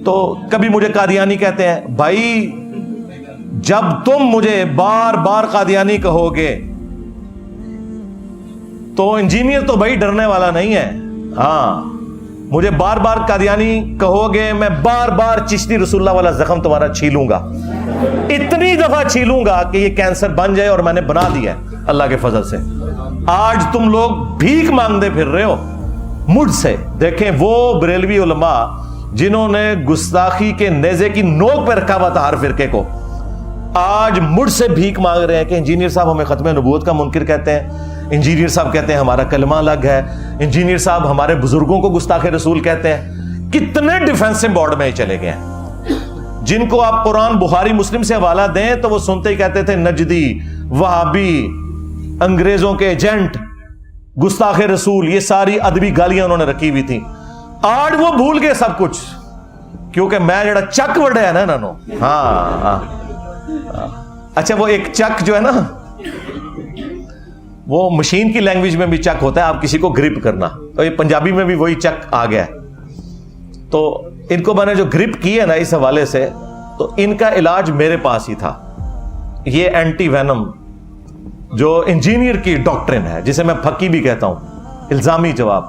تو کبھی مجھے قادیانی کہتے ہیں. بھائی جب تم مجھے بار بار قادیانی کہو گے تو انجینئر تو بھائی ڈرنے والا نہیں ہے. ہاں مجھے بار بار قادیانی کہو گے، میں بار بار چشتی رسول اللہ والا زخم تمہارا چھیلوں گا، اتنی دفعہ چھیلوں گا کہ یہ کینسر بن جائے، اور میں نے بنا دیا ہے اللہ کے فضل سے. آج تم لوگ بھیک مانگتے پھر رہے ہو مجھ سے. دیکھیں وہ بریلوی علماء جنہوں نے گستاخی کے نیزے کی نوک پہ رکھا ہوا تھا ہر فرقے کو، آج مجھ سے بھیک مانگ رہے ہیں کہ انجینئر صاحب ہمیں ختم نبوت کا منکر کہتے ہیں، انجینئر صاحب کہتے ہیں ہمارا کلمہ الگ ہے، انجینئر صاحب ہمارے بزرگوں کو گستاخ رسول کہتے ہیں. کتنے ڈیفینسو بورڈ میں چلے گئے ہیں جن کو آپ قرآن بخاری مسلم سے حوالہ دیں تو وہ سنتے ہی کہتے تھے نجدی، وہابی، انگریزوں کے ایجنٹ، گستاخ رسول. یہ ساری ادبی گالیاں انہوں نے رکھی ہوئی تھیں. آج وہ بھول گئے سب کچھ، کیونکہ میں جڑا چک وڈیا نا انہوں. ہاں اچھا وہ ایک چک جو ہے نا وہ مشین کی لینگویج میں بھی چک ہوتا ہے، آپ کسی کو گرپ کرنا، تو یہ پنجابی میں بھی وہی چک آ گیا ہے. تو ان کو میں نے جو گرپ کی ہے نا اس حوالے سے، تو ان کا علاج میرے پاس ہی تھا. یہ اینٹی وینم جو انجینئر کی ڈاکٹرن ہے، جسے میں پھکی بھی کہتا ہوں، الزامی جواب،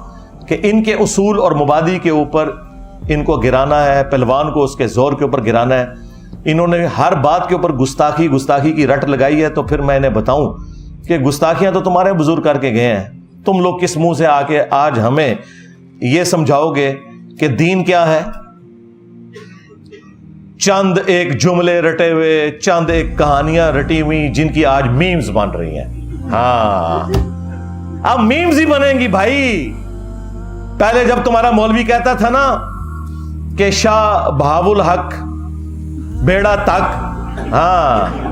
کہ ان کے اصول اور مبادی کے اوپر ان کو گرانا ہے، پہلوان کو اس کے زور کے اوپر گرانا ہے. انہوں نے ہر بات کے اوپر گستاخی کی رٹ لگائی ہے. تو پھر میں انہیں بتاؤں کہ گستاخیاں تو تمہارے بزرگ کر کے گئے ہیں، تم لوگ کس منہ سے آ کے آج ہمیں یہ سمجھاؤ گے کہ دین کیا ہے؟ چند ایک جملے رٹے ہوئے، چند ایک کہانیاں رٹی ہوئی جن کی آج میمز بن رہی ہیں. ہاں اب میمز ہی بنیں گی بھائی. پہلے جب تمہارا مولوی کہتا تھا نا کہ شاہ بہاو الحق بیڑا تک، ہاں،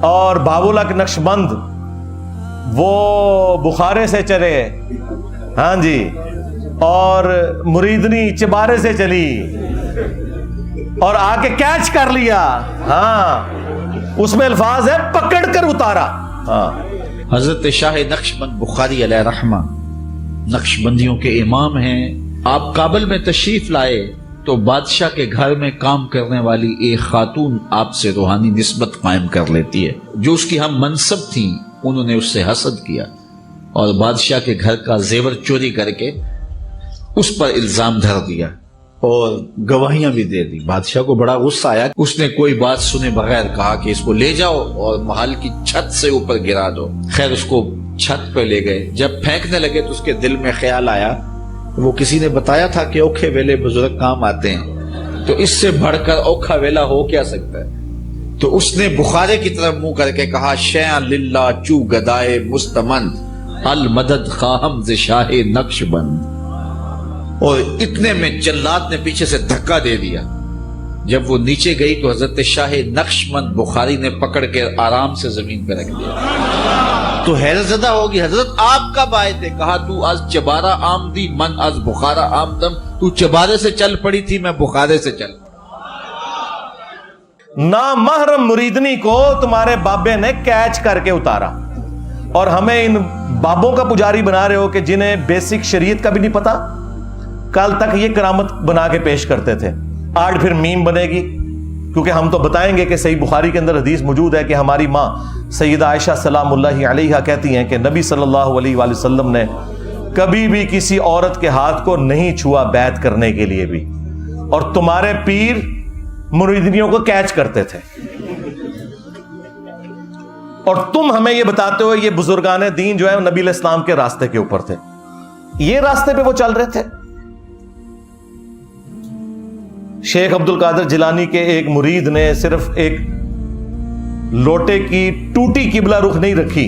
اور بہاو الحق نقشبند وہ بخارے سے چلے، ہاں جی، اور مریدنی چبارے سے چلی اور آ کے کیچ کر لیا. ہاں اس میں الفاظ ہے پکڑ کر اتارا. ہاں حضرت شاہ نقشبند بخاری علیہ رحمہ نقشبندیوں کے امام ہیں. آپ کابل میں تشریف لائے تو بادشاہ کے گھر میں کام کرنے والی ایک خاتون آپ سے روحانی نسبت قائم کر لیتی ہے. جو اس کی ہم منصب تھیں انہوں نے اس سے حسد کیا اور بادشاہ کے گھر کا زیور چوری کر کے اس پر الزام دھر دیا اور گواہیاں بھی دے دی. بادشاہ کو بڑا غصہ آیا. اس نے کوئی بات سنے بغیر کہا کہ اس کو لے جاؤ اور محل کی چھت سے اوپر گرا دو. خیر اس کو چھت پہ لے گئے. جب پھینکنے لگے تو اس کے دل میں خیال آیا، وہ کسی نے بتایا تھا کہ اوکھے ویلے بزرگ کام آتے ہیں، تو اس سے بڑھ کر اوکھا ویلا ہو کیا سکتا ہے. تو اس نے بخارے کی طرف منہ کر کے کہا شیعہ للہ چو گدائے مستمند المدد خواہم ز شاہ نقشبند. اور اتنے میں جلاد نے پیچھے سے دھکا دے دیا. جب وہ نیچے گئی تو حضرت شاہ نقشبند بخاری نے پکڑ کے آرام سے زمین پہ رکھ دیا. تو حیرت زدہ ہوگی، حضرت آپ کب آئے تھے؟ کہا تو از چبارہ آمدی من از بخارا آمدم. تو چبارے سے چل پڑی تھی، میں بخارے سے چل. نامحرم مریدنی کو تمہارے بابے نے کیچ کر کے اتارا، اور ہمیں ان بابوں کا پجاری بنا رہے ہو کہ جنہیں بیسک شریعت کا بھی نہیں پتا. کل تک یہ کرامت بنا کے پیش کرتے تھے، آج پھر میم بنے گی. کیونکہ ہم تو بتائیں گے کہ صحیح بخاری کے اندر حدیث موجود ہے کہ ہماری ماں سیدہ عائشہ سلام اللہ علیہا کہتی ہیں کہ نبی صلی اللہ علیہ وآلہ وسلم نے کبھی بھی کسی عورت کے ہاتھ کو نہیں چھوا بیعت کرنے کے لیے بھی، اور تمہارے پیر مریدنیوں کو کیچ کرتے تھے. اور تم ہمیں یہ بتاتے ہو یہ بزرگان دین جو ہے نبی علیہ السلام کے راستے کے اوپر تھے. یہ راستے پہ وہ چل رہے تھے. شیخ عبد القادر جیلانی کے ایک مرید نے صرف ایک لوٹے کی ٹوٹی قبلہ رخ نہیں رکھی،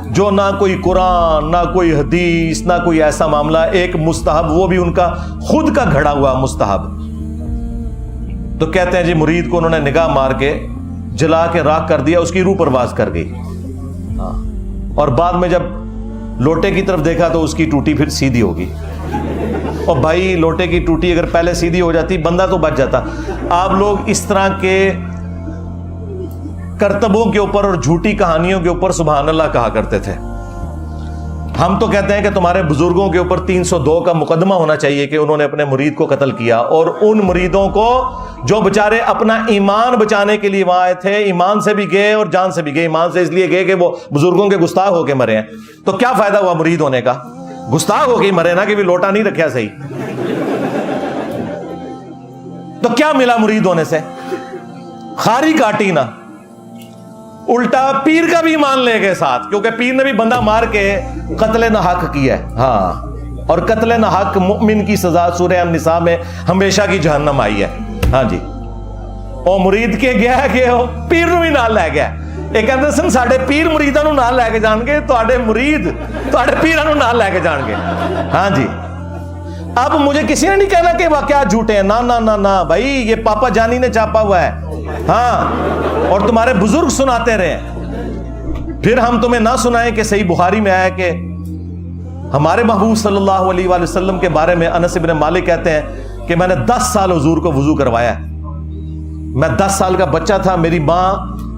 جو نہ کوئی قرآن، نہ کوئی حدیث، نہ کوئی ایسا معاملہ، ایک مستحب، وہ بھی ان کا خود کا گھڑا ہوا مستحب. تو کہتے ہیں جی مرید کو انہوں نے نگاہ مار کے جلا کے راکھ کر دیا، اس کی روح پرواز کر گئی. اور بعد میں جب لوٹے کی طرف دیکھا تو اس کی ٹوٹی پھر سیدھی ہوگی. اور بھائی لوٹے کی ٹوٹی اگر پہلے سیدھی ہو جاتی بندہ تو بچ جاتا. آپ لوگ اس طرح کے کرتبوں کے اوپر اور جھوٹی کہانیوں کے اوپر سبحان اللہ کہا کرتے تھے ہم تو کہتے ہیں کہ تمہارے بزرگوں کے اوپر 302 کا مقدمہ ہونا چاہیے کہ انہوں نے اپنے مرید کو قتل کیا، اور ان مریدوں کو جو بےچارے اپنا ایمان بچانے کے لیے وہاں آئے تھے، ایمان سے بھی گئے اور جان سے بھی گئے۔ ایمان سے اس لیے گئے کہ وہ بزرگوں کے گستاخ ہو کے مرے ہیں، تو کیا فائدہ ہوا مرید ہونے کا؟ گستاخ ہو کے ہی مرے نا، کہ بھی لوٹا نہیں رکھا صحیح، تو کیا ملا مرید ہونے سے؟ خاری کاٹی نا، الٹا پیر کا بھی ایمان لے گئے ساتھ، کیونکہ پیر نے بھی بندہ مار کے قتل نہ حق کیا ہے۔ ہاں، اور قتل نہ حق مؤمن کی سزا سورہ النساء میں ہمیشہ کی جہنم آئی ہے۔ ہاں جی، او مرید کے گیا کہ پیر نو بھی نال لے گیا۔ ایک کہتے سن ساڈے پیر مریداں نو نال لے کے جان گے، تواڈے مرید تواڈے پیراں نو نال لے کے جان گے۔ ہاں جی، اب مجھے کسی نے نہیں کہنا کہ واقعات جھوٹے ہیں، نہ نہ نہ نہ بھائی، یہ پاپا جانی نے چھاپا ہوا ہے۔ ہاں، اور تمہارے بزرگ سناتے رہے، پھر ہم تمہیں نہ سنائیں کہ صحیح بخاری میں آیا کہ ہمارے محبوب صلی اللہ علیہ وآلہ وسلم کے بارے میں انس بن مالک کہتے ہیں کہ میں نے 10 سال حضور کو وضو کروایا ہے۔ میں 10 سال کا بچہ تھا، میری ماں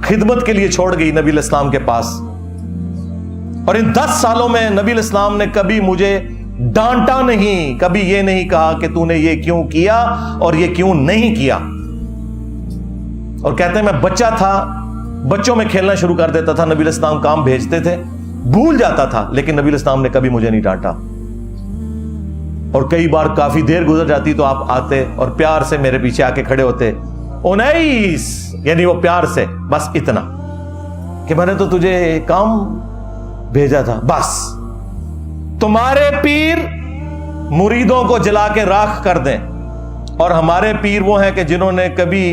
خدمت کے لیے چھوڑ گئی نبی الاسلام کے پاس، اور ان 10 سالوں میں نبی الاسلام نے کبھی مجھے ڈانٹا نہیں، کبھی یہ نہیں کہا کہ تو نے یہ کیوں کیا اور یہ کیوں نہیں کیا۔ اور کہتے ہیں میں بچہ تھا، بچوں میں کھیلنا شروع کر دیتا تھا، نبی الاسلام کام بھیجتے تھے، بھول جاتا تھا، لیکن نبی الاسلام نے کبھی مجھے نہیں ڈانٹا۔ اور کئی بار کافی دیر گزر جاتی تو آپ آتے اور پیار سے میرے پیچھے آ کے کھڑے ہوتے، اونیس، یعنی وہ پیار سے بس اتنا کہ میں نے تو تجھے کام بھیجا تھا بس۔ تمہارے پیر مریدوں کو جلا کے راکھ کر دیں، اور ہمارے پیر وہ ہیں کہ جنہوں نے کبھی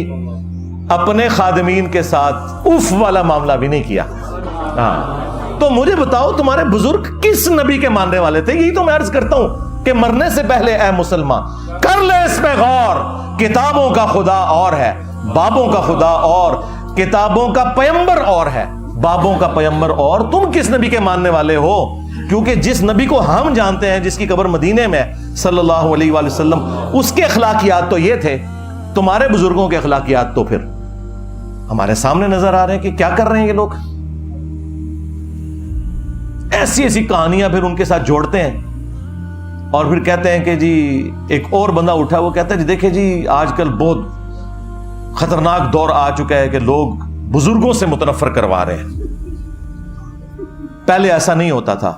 اپنے خادمین کے ساتھ اف والا معاملہ بھی نہیں کیا۔ ہاں، تو مجھے بتاؤ تمہارے بزرگ کس نبی کے ماننے والے تھے؟ یہی تو میں عرض کرتا ہوں کہ مرنے سے پہلے اے مسلمان کر لے اس پہ غور، کتابوں کا خدا اور ہے، بابوں کا خدا اور، کتابوں کا پیمبر اور ہے، بابوں کا پیمبر اور، تم کس نبی کے ماننے والے ہو؟ کیونکہ جس نبی کو ہم جانتے ہیں، جس کی قبر مدینے میں صلی اللہ علیہ وآلہ وسلم، اس کے اخلاقیات تو یہ تھے، تمہارے بزرگوں کے اخلاقیات تو پھر ہمارے سامنے نظر آ رہے ہیں کہ کیا کر رہے ہیں یہ لوگ۔ ایسی ایسی کہانیاں پھر ان کے ساتھ جوڑتے ہیں، اور پھر کہتے ہیں کہ جی ایک اور بندہ اٹھا، وہ کہتا ہے جی دیکھیں جی آج کل بہت خطرناک دور آ چکا ہے کہ لوگ بزرگوں سے متنفر کروا رہے ہیں، پہلے ایسا نہیں ہوتا تھا۔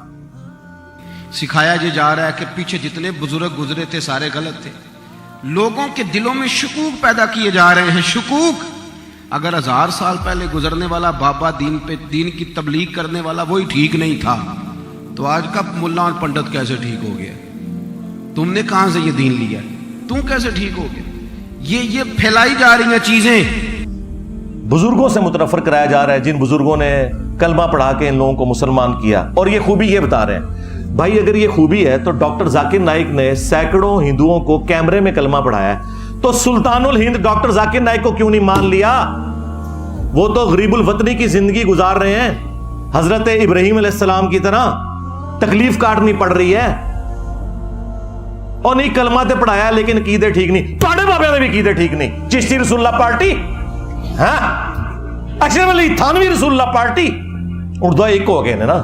سکھایا یہ جا رہا ہے کہ پیچھے جتنے بزرگ گزرے تھے سارے غلط تھے، لوگوں کے دلوں میں شکوک پیدا کیے جا رہے ہیں۔ شکوک، اگر 1000 سال پہلے گزرنے والا بابا دین پہ دین کی تبلیغ کرنے والا وہی ٹھیک نہیں تھا، تو آج کا ملا اور پنڈت کیسے ٹھیک ہو گیا؟ تم نے کہاں سے یہ دین لیا؟ تم کیسے ٹھیک ہو گیا؟ یہ پھیلائی جا رہی ہیں چیزیں، بزرگوں سے متنفر کرایا جا رہا ہے، جن بزرگوں نے کلمہ پڑھا کے ان لوگوں کو مسلمان کیا۔ اور یہ خوبی یہ بتا رہے ہیں بھائی، اگر یہ خوبی ہے تو ڈاکٹر ذاکر نائک نے سینکڑوں ہندوؤں کو کیمرے میں کلمہ پڑھایا ہے، تو سلطان الہند ڈاکٹر ذاکر نائک کو کیوں نہیں مان لیا؟ وہ تو غریب الوطنی کی زندگی گزار رہے ہیں، حضرت ابراہیم علیہ السلام کی طرح تکلیف کاٹنی پڑ رہی ہے، اور نہیں کلمہ تے پڑھایا لیکن عقیدے ٹھیک نہیں۔ تواڈے بابے نے بھی عقیدے ٹھیک نہیں، چشتی رسول اللہ پارٹی، ہاں اشرف علی تھانوی رسول اللہ پارٹی، اردو ایک ہو گئے نا۔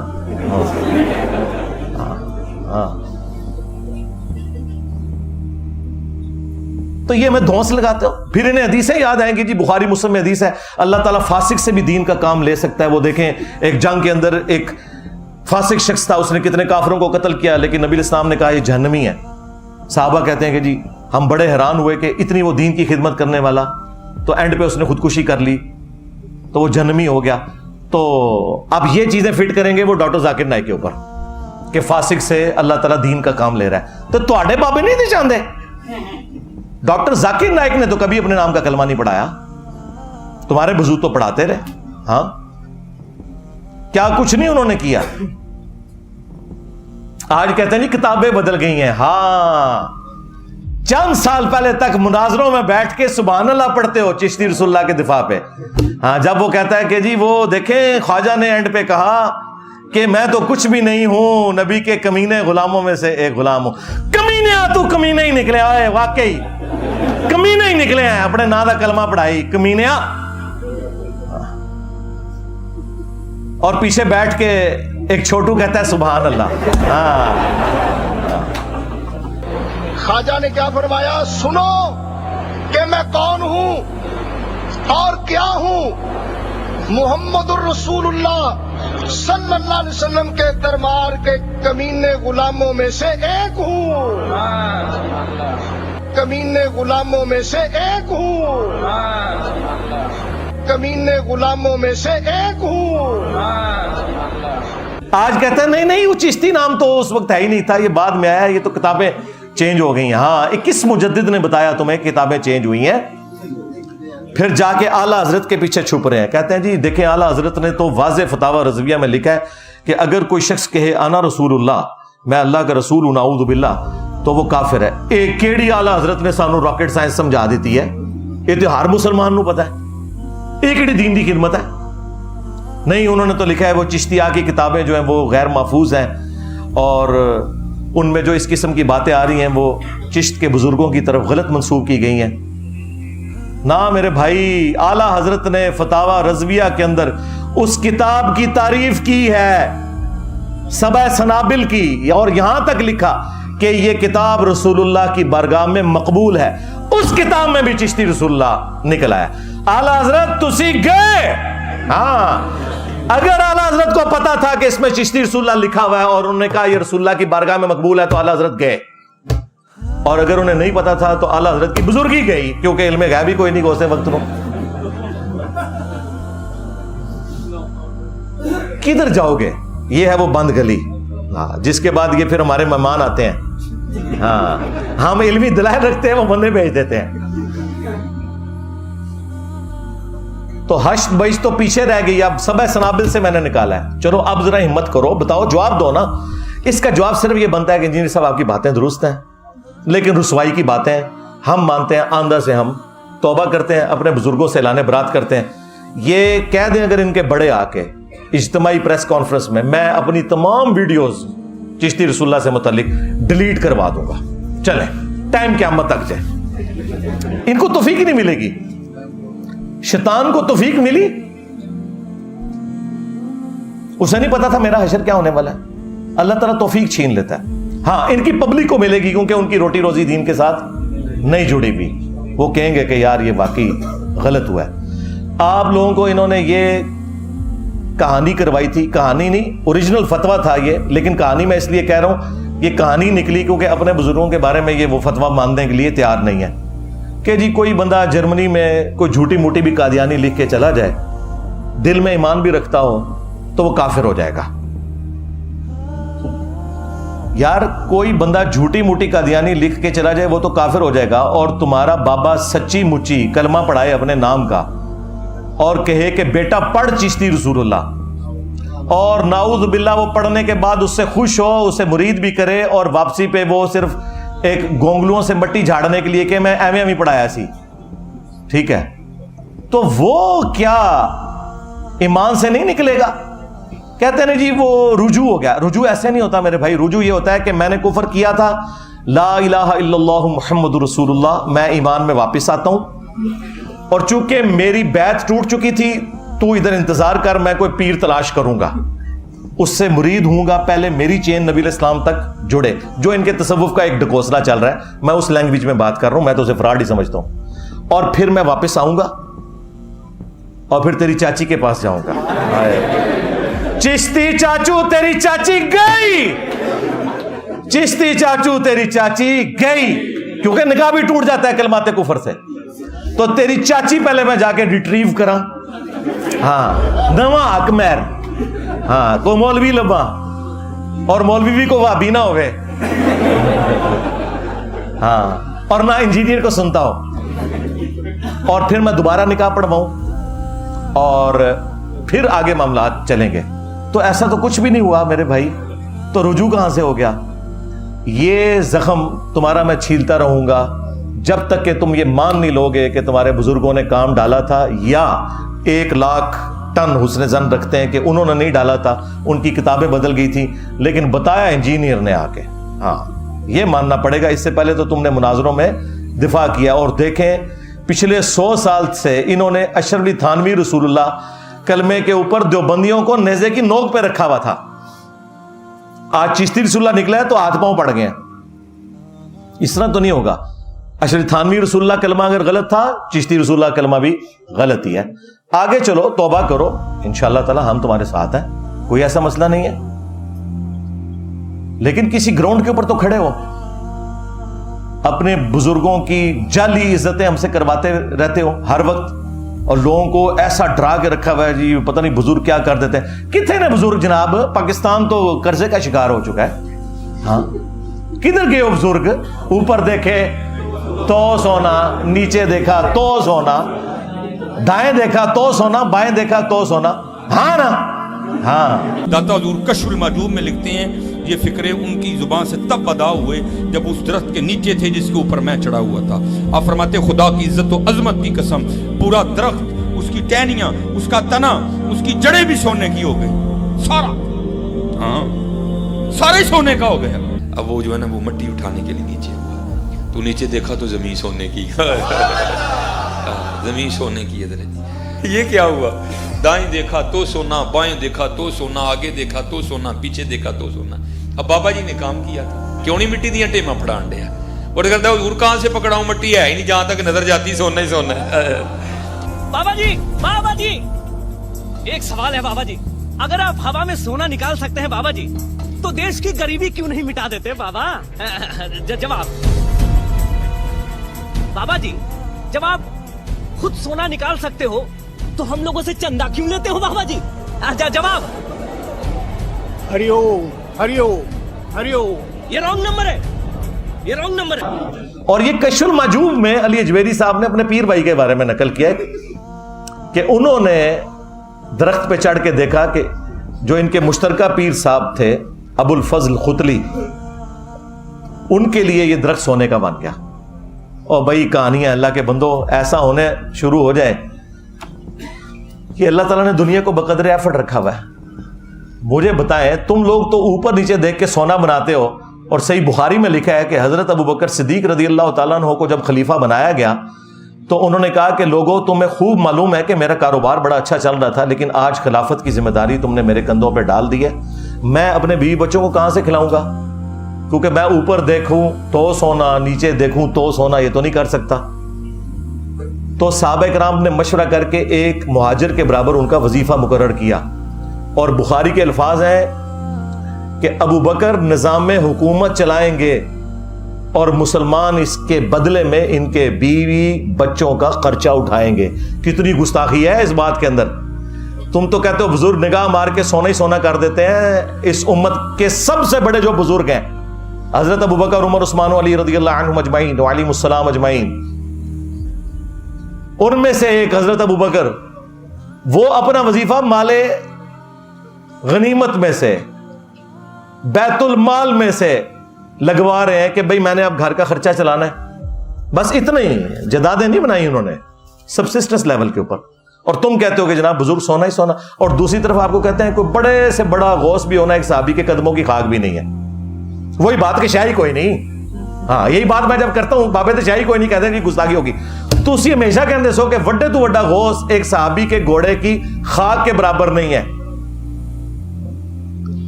تو یہ میں دھونس لگاتے ہوں، پھر انہیں حدیثیں یاد آئیں گی جی، بخاری مسلم میں حدیث ہے اللہ تعالیٰ فاسق سے بھی دین کا کام لے سکتا ہے۔ وہ دیکھیں ایک جنگ کے اندر ایک فاسق شخص تھا، اس نے کتنے کافروں کو قتل کیا، لیکن نبی الاسلام نے کہا یہ جہنمی ہے۔ صحابہ کہتے ہیں کہ جی ہم بڑے حیران ہوئے کہ اتنی وہ دین کی خدمت کرنے والا، تو اینڈ پہ اس نے خودکشی کر لی تو وہ جہنمی ہو گیا۔ تو اب یہ چیزیں فٹ کریں گے وہ ڈاکٹر ذاکر نائک کے اوپر کہ فاسق سے اللہ تعالیٰ دین کا کام لے رہا ہے، تو تواڈے بابے نہیں تھے چاہتے؟ ڈاکٹر ذاکر نائک نے تو کبھی اپنے نام کا کلمہ نہیں پڑھایا، تمہارے بزرگ تو پڑھاتے رہے۔ ہاں، کیا کچھ نہیں انہوں نے کیا؟ آج کہتے ہیں نہیں کتابیں بدل گئی ہیں، ہاں چند سال پہلے تک مناظروں میں بیٹھ کے سبحان اللہ پڑھتے ہو چشتی رسول اللہ کے دفاع پہ، ہاں جب وہ کہتا ہے کہ جی وہ دیکھیں خواجہ نے اینڈ پہ کہا کہ میں تو کچھ بھی نہیں ہوں، نبی کے کمینے غلاموں میں سے ایک غلام ہوں۔ کمینے تو کمینے ہی نکلے آئے، واقعی کمینے ہی نکلے ہیں، اپنے نا دا کلمہ پڑھائی کمینیا، اور پیچھے بیٹھ کے ایک چھوٹو کہتا ہے سبحان اللہ. ہاں خواجہ نے کیا فرمایا؟ سنو کہ میں کون ہوں اور کیا ہوں. محمد الرسول اللہ صلی اللہ علیہ وسلم کے دربار کے کمینے غلاموں میں سے ایک ہوں. کمینے غلاموں میں سے ایک ہوں. کمینے غلاموں میں سے ایک ہوں. آج کہتے ہیں نہیں وہ چشتی نام تو اس وقت ہے ہی نہیں تھا, یہ بعد میں آیا, یہ تو کتابیں چینج ہو گئی ہیں. ہاں 21 مجدد نے بتایا تمہیں کتابیں چینج ہوئی ہیں, پھر جا کے اعلیٰ حضرت کے پیچھے چھپ رہے ہیں. کہتے ہیں جی دیکھیں اعلیٰ حضرت نے تو واضح فتاوی رضویہ میں لکھا ہے کہ اگر کوئی شخص کہے انا رسول اللہ, میں اللہ کا رسول ہوں, نعوذ باللہ, تو وہ کافر ہے. ایک کیڑی اعلیٰ حضرت نے سانو راکٹ سائنس سمجھا دیتی ہے, یہ تو ہر مسلمان نو پتا ہے, یہ کیڑی دین دی خدمت ہے. نہیں, انہوں نے تو لکھا ہے وہ چشتیہ کی کتابیں جو ہیں وہ غیر محفوظ ہیں, اور ان میں جو اس قسم کی باتیں آ رہی ہیں وہ چشت کے بزرگوں کی طرف غلط منسوب کی گئی ہیں. نہ میرے بھائی, اعلیٰ حضرت نے فتاوی رضویہ کے اندر اس کتاب کی تعریف کی ہے, سبع سنابل کی, اور یہاں تک لکھا کہ یہ کتاب رسول اللہ کی بارگاہ میں مقبول ہے. اس کتاب میں بھی چشتی رسول اللہ نکل آیا. اعلیٰ حضرت تسی گئے. ہاں, اگر اعلیٰ حضرت کو پتا تھا کہ اس میں چشتی رسول اللہ لکھا ہوا ہے اور انہوں نے کہا یہ رسول اللہ کی بارگاہ میں مقبول ہے, تو اعلیٰ حضرت گئے. اور اگر انہیں نہیں پتا تھا تو اعلیٰ حضرت کی بزرگی گئی, کیونکہ علم غیبی کوئی نہیں گوسے وقت کو. کدھر جاؤ گے؟ یہ ہے وہ بند گلی, جس کے بعد یہ پھر ہمارے مہمان آتے ہیں. ہاں, ہم علمی دلائل رکھتے ہیں, وہ بندے بھیج دیتے ہیں. تو حشد بیش تو پیچھے رہ گئی, اب سبع سنابل سے میں نے نکالا ہے. چلو اب ذرا ہمت کرو, بتاؤ, جواب دو نا. اس کا جواب صرف یہ بنتا ہے کہ انجینئر صاحب آپ کی باتیں درست ہیں, لیکن رسوائی کی باتیں ہم مانتے ہیں, آندہ سے ہم توبہ کرتے ہیں, اپنے بزرگوں سے اعلان برات کرتے ہیں. یہ کہہ دیں اگر ان کے بڑے آ کے اجتماعی پریس کانفرنس میں اپنی تمام ویڈیوز چشتی رسول اللہ سے متعلق ڈیلیٹ کروا دوں گا, چلیں ٹائم قیامت تک جائے. ان کو توفیق ہی نہیں ملے گی. شیطان کو توفیق ملی, اسے نہیں پتا تھا میرا حشر کیا ہونے والا ہے. اللہ تعالیٰ توفیق چھین لیتا ہے. ہاں, ان کی پبلک کو ملے گی کیونکہ ان کی روٹی روزی دین کے ساتھ نہیں جڑی ہوئی. وہ کہیں گے کہ یار یہ واقعی غلط ہوا ہے. آپ لوگوں کو انہوں نے یہ کہانی کروائی تھی, کہانی نہیں, اوریجنل فتویٰ تھا یہ, لیکن کہانی میں اس لیے کہہ رہا ہوں یہ کہانی نکلی کیونکہ اپنے بزرگوں کے بارے میں یہ وہ فتویٰ ماننے کے لیے تیار نہیں ہے کہ جی کوئی بندہ جرمنی میں کوئی جھوٹی موٹی بھی قادیانی لکھ کے چلا جائے, دل میں ایمان بھی رکھتا ہو, تو وہ کافر ہو جائے گا. یار کوئی بندہ جھوٹی موٹی قادیانی لکھ کے چلا جائے وہ تو کافر ہو جائے گا, اور تمہارا بابا سچی مچی کلمہ پڑھائے اپنے نام کا اور کہے کہ بیٹا پڑھ چشتی رسول اللہ, اور نعوذ باللہ وہ پڑھنے کے بعد اس سے خوش ہو, اسے مرید بھی کرے, اور واپسی پہ وہ صرف ایک گونگلوں سے مٹی جھاڑنے کے لیے کہ میں ایویں ایویں پڑھایا سی, ٹھیک ہے, تو وہ کیا ایمان سے نہیں نکلے گا؟ کہتے ہیں جی وہ رجوع ہو گیا. رجوع ایسے نہیں ہوتا میرے بھائی. رجوع یہ ہوتا ہے کہ میں نے کفر کیا تھا, لا الہ الا اللہ محمد رسول اللہ, میں ایمان میں واپس آتا ہوں, اور چونکہ میری بیعت ٹوٹ چکی تھی تو ادھر انتظار کر, میں کوئی پیر تلاش کروں گا, اس سے مرید ہوں گا, پہلے میری چین نبی علیہ السلام تک جڑے. جو ان کے تصوف کا ایک ڈکوسلا چل رہا ہے, میں اس لینگویج میں بات کر رہا ہوں, میں تو اسے فراڈ ہی سمجھتا ہوں, اور پھر میں واپس آؤں گا اور پھر تیری چاچی کے پاس جاؤں گا. چشتی چاچو تیری چاچی گئی, چشتی چاچو تیری چاچی گئی, کیونکہ نکاح بھی ٹوٹ جاتا ہے کلمات کفر سے, تو تیری چاچی پہلے میں جا کے ریٹریو کراں. ہاں, نواں حق مہر, ہاں, کو مولوی لبا, اور مولوی بھی کو وابی نہ ہوئے, ہاں, اور نہ انجینئر کو سنتا ہو, اور پھر میں دوبارہ نکاح پڑھواؤں, اور پھر آگے معاملات چلیں گے. تو ایسا تو کچھ بھی نہیں ہوا میرے بھائی, تو رجوع کہاں سے ہو گیا؟ یہ زخم تمہارا میں چھیلتا رہوں گا جب تک کہ تم یہ مان نہیں لوگے کہ تمہارے بزرگوں نے کام ڈالا تھا, یا 1,00,000 ٹن حسن زن رکھتے ہیں کہ انہوں نے نہیں ڈالا تھا, ان کی کتابیں بدل گئی تھی, لیکن بتایا انجینئر نے آ کے. ہاں, یہ ماننا پڑے گا. اس سے پہلے تو تم نے مناظروں میں دفاع کیا, اور دیکھیں پچھلے 100 سال سے انہوں نے اشرف علی تھانوی رسول اللہ کلمے کے اوپر دیوبندیوں کو نیزے کی نوک پہ رکھا ہوا تھا. آج چشتی رسول اللہ نکلا ہے تو ہاتھ پاؤں پڑ گئے ہیں. اس طرح تو نہیں ہوگا. اشرف تھانوی رسول اللہ کلمہ اگر غلط تھا, چشتی رسول اللہ کلمہ بھی غلط ہی ہے. آگے چلو, توبہ کرو, انشاءاللہ تعالی ہم تمہارے ساتھ ہیں, کوئی ایسا مسئلہ نہیں ہے. لیکن کسی گراؤنڈ کے اوپر تو کھڑے ہو, اپنے بزرگوں کی جعلی عزتیں ہم سے کرواتے رہتے ہو ہر وقت, اور لوگوں کو ایسا ڈرا کے رکھا ہوا ہے جی پتہ نہیں بزرگ کیا کر دیتے ہیں. کتنے نے بزرگ جناب؟ پاکستان تو قرضے کا شکار ہو چکا ہے. ہاں کدھر گئے ہو بزرگ؟ اوپر دیکھے تو سونا, نیچے دیکھا تو سونا, دائیں دیکھا تو سونا, بائیں دیکھا تو سونا. ہاں نا, ہاں. داتا حضور کشف المحجوب میں لکھتے ہیں یہ فکرے ان کی زبان سے تب ادا ہوئے جب اس درخت کے نیچے تھے جس کے اوپر میں چڑھا ہوا تھا. آپ فرماتے خدا کی عزت و عظمت کی قسم, پورا درخت, اس کی ٹہنیاں, اس کا تنا, اس کی جڑیں بھی سونے کی ہو گئی, سارا, ہاں سارے سونے کا ہو گیا. اب وہ جو ہے نا وہ مٹی اٹھانے کے لیے نیچے ہوا, تو نیچے دیکھا تو زمین سونے کی, زمین سونے کی ہے. یہ کیا ہوا؟ دائیں دیکھا تو سونا, بائیں دیکھا تو سونا, آگے دیکھا تو سونا, پیچھے دیکھا تو سونا. اب بابا جی نے کام کیا تھا, کیوں نہیں مٹی دیا ٹیما پھڑان دیا, اور کہتا حضور کہاں سے پکڑاؤں, مٹی ہے ہی نہیں, جہاں تک نظر جاتی سونا ہی سونا ہے. بابا جی ایک سوال ہے بابا جی, اگر آپ ہوا میں سونا نکال سکتے ہیں بابا جی تو دیش کی غریبی کیوں نہیں مٹا دیتے بابا؟ جواب بابا جی, جب آپ خود سونا نکال سکتے ہو تو ہم لوگوں سے چندہ کیوں لیتے ہو بابا جی؟ جواب ہری اوم, ہری اوم, ہری اوم. یہ رانگ نمبر ہے, یہ رانگ نمبر ہے. اور یہ کشف المحجوب میں علی اجمیری صاحب نے اپنے پیر بھائی کے بارے میں نقل کیا ہے کہ انہوں نے درخت پہ چڑھ کے دیکھا کہ جو ان کے مشترکہ پیر صاحب تھے ابو الفضل ختلی, ان کے لیے یہ درخت سونے کا بن گیا. اور بھائی کہانیاں اللہ کے بندوں ایسا ہونے شروع ہو جائے کہ اللہ تعالیٰ نے دنیا کو بقدر ایفرٹ رکھا ہوا ہے. مجھے بتائیں, تم لوگ تو اوپر نیچے دیکھ کے سونا بناتے ہو, اور صحیح بخاری میں لکھا ہے کہ حضرت ابو بکر صدیق رضی اللہ تعالیٰ عنہ کو جب خلیفہ بنایا گیا تو انہوں نے کہا کہ لوگوں تمہیں خوب معلوم ہے کہ میرا کاروبار بڑا اچھا چل رہا تھا, لیکن آج خلافت کی ذمہ داری تم نے میرے کندھوں پہ ڈال دی ہے, میں اپنے بیوی بچوں کو کہاں سے کھلاؤں گا, کیونکہ میں اوپر دیکھوں تو سونا, نیچے دیکھوں تو سونا, یہ تو نہیں کر سکتا. تو صحابہ کرام نے مشورہ کر کے ایک مہاجر کے برابر ان کا وظیفہ مقرر کیا, اور بخاری کے الفاظ ہیں کہ ابو بکر نظام حکومت چلائیں گے اور مسلمان اس کے بدلے میں ان کے بیوی بچوں کا خرچہ اٹھائیں گے. کتنی گستاخی ہے اس بات کے اندر. تم تو کہتے ہو بزرگ نگاہ مار کے سونا ہی سونا کر دیتے ہیں. اس امت کے سب سے بڑے جو بزرگ ہیں حضرت ابو بکر, عمر, عثمان و علی رضی اللہ عنہم اجمعین وعلیہم السلام اجمعین, ان میں سے ایک حضرت ابو بکر, وہ اپنا وظیفہ مال غنیمت میں سے, بیت المال میں سے لگوا رہے ہیں کہ بھئی میں نے اب گھر کا خرچہ چلانا ہے. بس اتنا ہی, جدادیں نہیں بنائی انہوں نے, سبسسٹنس لیول کے اوپر. اور تم کہتے ہو کہ جناب بزرگ سونا ہی سونا, اور دوسری طرف آپ کو کہتے ہیں کوئی بڑے سے بڑا غوث بھی ہونا ایک صحابی کے قدموں کی خاک بھی نہیں ہے. وہی بات کہ شاہی کوئی نہیں. ہاں یہی بات میں جب کرتا ہوں بابے تو شاہی کوئی نہیں کہتے کہ گستاخی ہوگی. تو اسی ہمیشہ کہتے سو کہ وڈے تو وڈا غوث ایک صحابی کے گھوڑے کی خاک کے برابر نہیں ہے.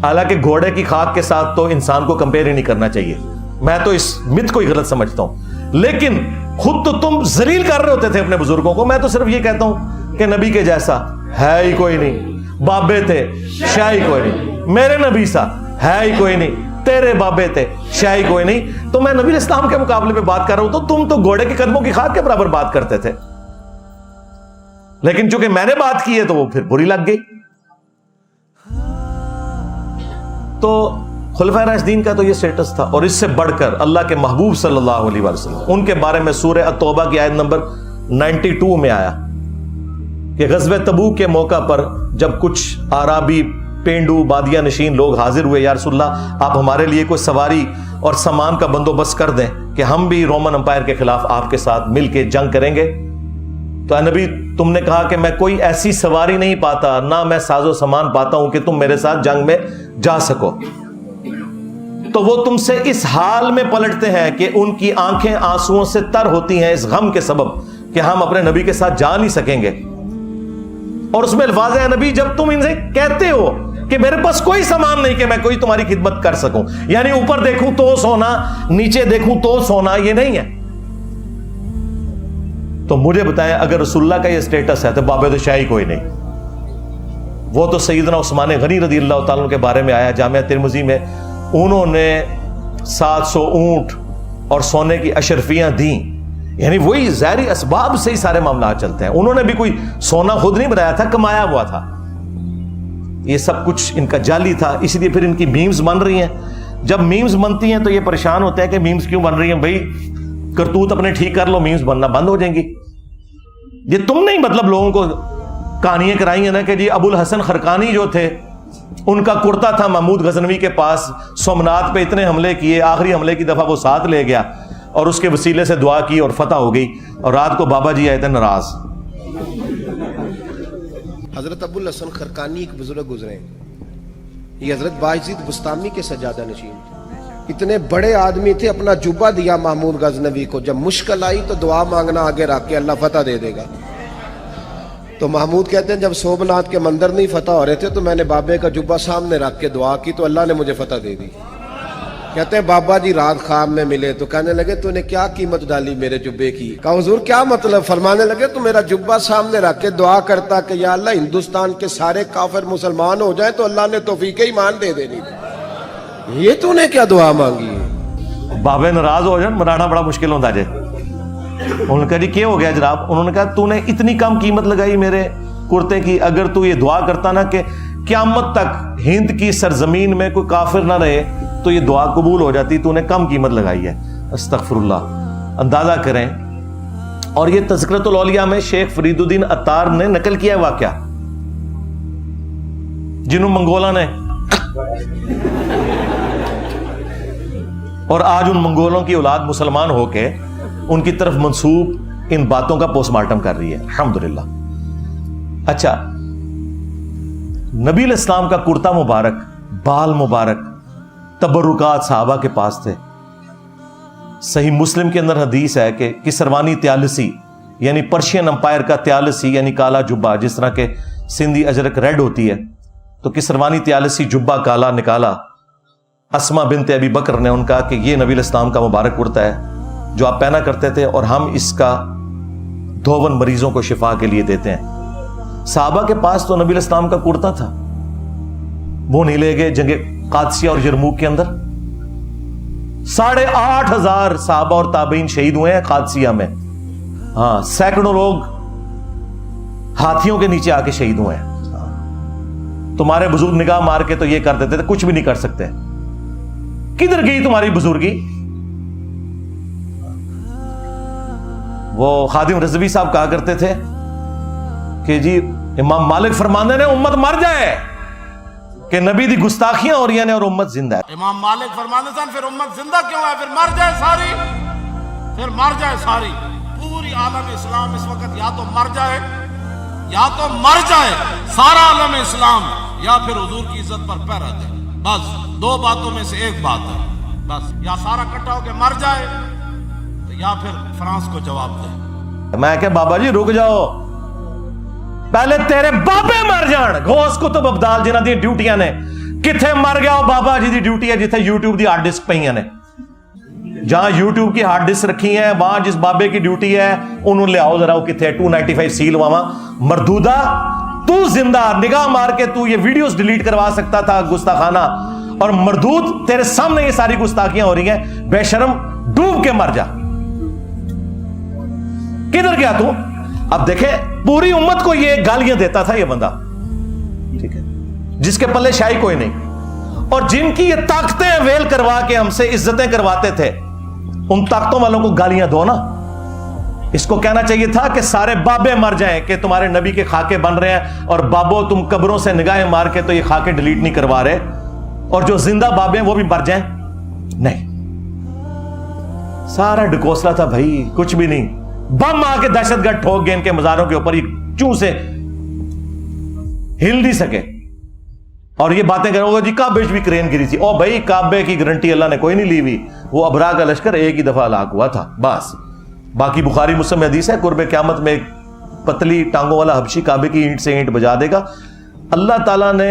حالانکہ گھوڑے کی خاک کے ساتھ تو انسان کو کمپیئر ہی نہیں کرنا چاہیے. میں تو اس مت کو ہی غلط سمجھتا ہوں. لیکن خود تو تم ذلیل کر رہے ہوتے تھے اپنے بزرگوں کو. میں تو صرف یہ کہتا ہوں کہ نبی کے جیسا ہے ہی کوئی نہیں. بابے تھے شاہی کوئی نہیں, میرے نبی سا ہے ہی کوئی نہیں, تیرے بابے تھے شاہی کوئی نہیں. تو میں نبی اسلام کے مقابلے میں بات کر رہا ہوں, تو تم تو گھوڑے کے قدموں کی خاک کے برابر بات کرتے تھے. لیکن چونکہ میں نے بات کی ہے تو وہ پھر بری لگ گئی. تو خلفائے راشدین کا تو یہ سٹیٹس تھا. اور اس سے بڑھ کر اللہ کے محبوب صلی اللہ علیہ وسلم, ان کے بارے میں سورہ التوبہ کی آیت نمبر 92 میں آیا کہ غزوہ تبوک کے موقع پر جب کچھ آرابی پینڈو بادیہ نشین لوگ حاضر ہوئے, یا رسول اللہ آپ ہمارے لیے کوئی سواری اور سامان کا بندوبست کر دیں کہ ہم بھی رومن امپائر کے خلاف آپ کے ساتھ مل کے جنگ کریں گے. تو اے نبی تم نے کہا کہ میں کوئی ایسی سواری نہیں پاتا, نہ میں ساز و سامان پاتا ہوں کہ تم میرے ساتھ جنگ میں جا سکو. تو وہ تم سے اس حال میں پلٹتے ہیں کہ ان کی آنکھیں آنسوؤں سے تر ہوتی ہیں اس غم کے سبب کہ ہم اپنے نبی کے ساتھ جا نہیں سکیں گے. اور اس میں الفاظ ہے نبی جب تم ان سے کہتے ہو کہ میرے پاس کوئی سامان نہیں کہ میں کوئی تمہاری خدمت کر سکوں. یعنی اوپر دیکھوں تو سونا, نیچے دیکھوں تو سونا, یہ نہیں ہے. تو مجھے بتائیں اگر رسول اللہ کا یہ سٹیٹس ہے تو باب شاہی کوئی نہیں. وہ تو سیدنا عثمان غنی رضی اللہ تعالیٰ کے بارے میں آیا جامعہ ترمذی میں, انہوں نے 700 اونٹ اور سونے کی اشرفیاں دیں. یعنی وہی ظاہری اسباب سے ہی سارے معاملات چلتے ہیں. انہوں نے بھی کوئی سونا خود نہیں بنایا تھا, کمایا ہوا تھا. یہ سب کچھ ان کا جعلی تھا, اس لیے پھر ان کی میمز بن رہی ہیں. جب میمز بنتی ہیں تو یہ پریشان ہوتے ہیں کہ میمز کیوں بن رہی ہیں. بھائی کرتوت اپنے ٹھیک کر لو, میمز بننا بند ہو جائیں گی. یہ تم نہیں مطلب لوگوں کو کہانیاں کرائی ہیں نا کہ جی ابو الحسن خرقانی جو تھے, ان کا کرتا تھا محمود غزنوی کے پاس, سومنات پہ اتنے حملے کیے, آخری حملے کی دفعہ وہ ساتھ لے گیا اور اس کے وسیلے سے دعا کی اور فتح ہو گئی, اور رات کو بابا جی آئے تھے ناراض. حضرت ابو الحسن خرقانی ایک بزرگ گزرے ہیں, یہ حضرت باعزید بستامی کے سجادہ نشین تھے. اتنے بڑے آدمی تھے, اپنا جبہ دیا محمود غزنوی کو, جب مشکل آئی تو دعا مانگنا آگے رکھ کے اللہ فتح دے دے گا. تو محمود کہتے ہیں جب سومنات کے مندر نہیں فتح ہو رہے تھے تو میں نے بابے کا جبہ سامنے رکھ کے دعا کی تو اللہ نے مجھے فتح دے دی. کہتے ہیں بابا جی رات خواب میں ملے تو کہنے لگے تو نے کیا قیمت ڈالی میرے جبے کی. کہا حضور کیا مطلب؟ فرمانے لگے تو میرا جبہ سامنے رکھ کے دعا کرتا کہ یا اللہ ہندوستان کے سارے کافر مسلمان ہو جائیں تو اللہ نے توفیق ایمان دے دینی. یہ تو نے کیا دعا مانگی ہے؟ بابے ناراض ہو جائیں منانا بڑا مشکل ہوتا جائے. انہوں نے کہا جی کیا ہو گیا جناب؟ انہوں نے کہا تو نے اتنی کم قیمت لگائی میرے کرتے کی, اگر تو یہ دعا کرتا نا کہ قیامت تک ہند کی سرزمین میں کوئی کافر نہ رہے تو یہ دعا قبول ہو جاتی. تو نے کم قیمت لگائی ہے. استغفر اللہ. اندازہ کریں. اور یہ تذکرۃ الاولیاء میں شیخ فرید الدین عطار نے نقل کیا ہے واقعہ, جنہوں منگولا نے, اور آج ان منگولوں کی اولاد مسلمان ہو کے ان کی طرف منسوب ان باتوں کا پوسٹ مارٹم کر رہی ہے. الحمدللہ. اچھا, نبی علیہ السلام کا کرتا مبارک, بال مبارک, تبرکات صحابہ کے پاس تھے. صحیح مسلم کے اندر حدیث ہے کہ کسروانی تیالسی یعنی پرشین امپائر کا تیالسی یعنی کالا جبہ, جس طرح کے سندھی اجرک ریڈ ہوتی ہے تو کسروانی تیالسی جبہ کالا نکالا. اسما بنت ابی بکر نے ان کا کہ یہ نبی علیہ السلام کا مبارک کرتا ہے جو آپ پہنا کرتے تھے, اور ہم اس کا 52 مریضوں کو شفا کے لیے دیتے ہیں. صحابہ کے پاس تو نبی علیہ السلام کا کرتا تھا, وہ نہیں لے گئے جنگ قادسیہ اور یرموک کے اندر. 8,500 صحابہ اور تابعین شہید ہوئے ہیں قادسیہ میں. ہاں, سینکڑوں لوگ ہاتھیوں کے نیچے آ کے شہید ہوئے ہیں. تمہارے بزرگ نگاہ مار کے تو یہ کر دیتے تھے, کچھ بھی نہیں کر سکتے. کدھر گئی تمہاری بزرگی؟ وہ خادم رضوی صاحب کہا کرتے تھے کہ جی امام مالک فرماندے نے امت مر جائے کہ نبی دی گستاخیاں ہو رہی ہیں اور امت زندہ ہے. امام مالک فرماندے سن پھر امت زندہ کیوں ہے؟ پھر مر جائے ساری, پھر مر جائے ساری. پوری عالم اسلام اس وقت یا تو مر جائے, یا تو مر جائے سارا عالم اسلام, یا پھر حضور کی عزت پر پہرا دے. بس دو باتوں میں سے ایک بات ہے, بس یا سارا کٹھا ہو کے مر جائے یا پھر فرانس کو جواب دے. میں کہ بابا جی رک جاؤ, پہلے تیرے بابے مر جان. غوث کتب ابدال جنہاں دی ڈیوٹیاں نے, کتھے مر گیا بابا جی دی ڈیوٹی ہے جتھے یوٹیوب دی ہارڈ ڈسک پئیاں نے. جہاں یوٹیوب کی ہارڈ ڈسک رکھی ہیں وہاں جس بابے کی ڈیوٹی ہے انہوں لے آؤ ذرا, وہ کتھے 295 سیل وہاں. مردودہ تو زندہ, نگاہ مار کے تو یہ ویڈیوز ڈیلیٹ کروا سکتا تھا گستاخانہ, اور مردود تیرے سامنے یہ ساری گستاخیاں ہو رہی ہیں. بے شرم, ڈوب کے مر جا. کدھر گیا تو؟ اب دیکھیں پوری امت کو یہ گالیاں دیتا تھا یہ بندہ, ٹھیک ہے, جس کے پلے شاہی کوئی نہیں, اور جن کی یہ طاقتیں ویل کروا کے ہم سے عزتیں کرواتے تھے, ان طاقتوں والوں کو گالیاں دو نا. اس کو کہنا چاہیے تھا کہ سارے بابے مر جائیں کہ تمہارے نبی کے خاکے بن رہے ہیں, اور بابو تم قبروں سے نگاہیں مار کے تو یہ خاکے ڈیلیٹ نہیں کروا رہے, اور جو زندہ بابے ہیں وہ بھی مر جائیں. نہیں, سارا ڈکوسلا تھا بھائی, کچھ بھی نہیں. بم آ کے دہشت گرد ٹھوک گئے ان کے مزاروں کے اوپر, یہ چوں سے ہل نہیں سکے. اور یہ باتیں کرو گے جی کعبے بھی کرین گری تھی. او بھائی کعبے کی گارنٹی اللہ نے کوئی نہیں لی ہوئی, وہ ابرا کا لشکر ایک ہی دفعہ ہلاک ہوا تھا بس. باقی بخاری مسلم میں حدیث ہے قرب قیامت میں ایک پتلی ٹانگوں والا حبشی کعبے کی اینٹ سے اینٹ بجا دے گا. اللہ تعالیٰ نے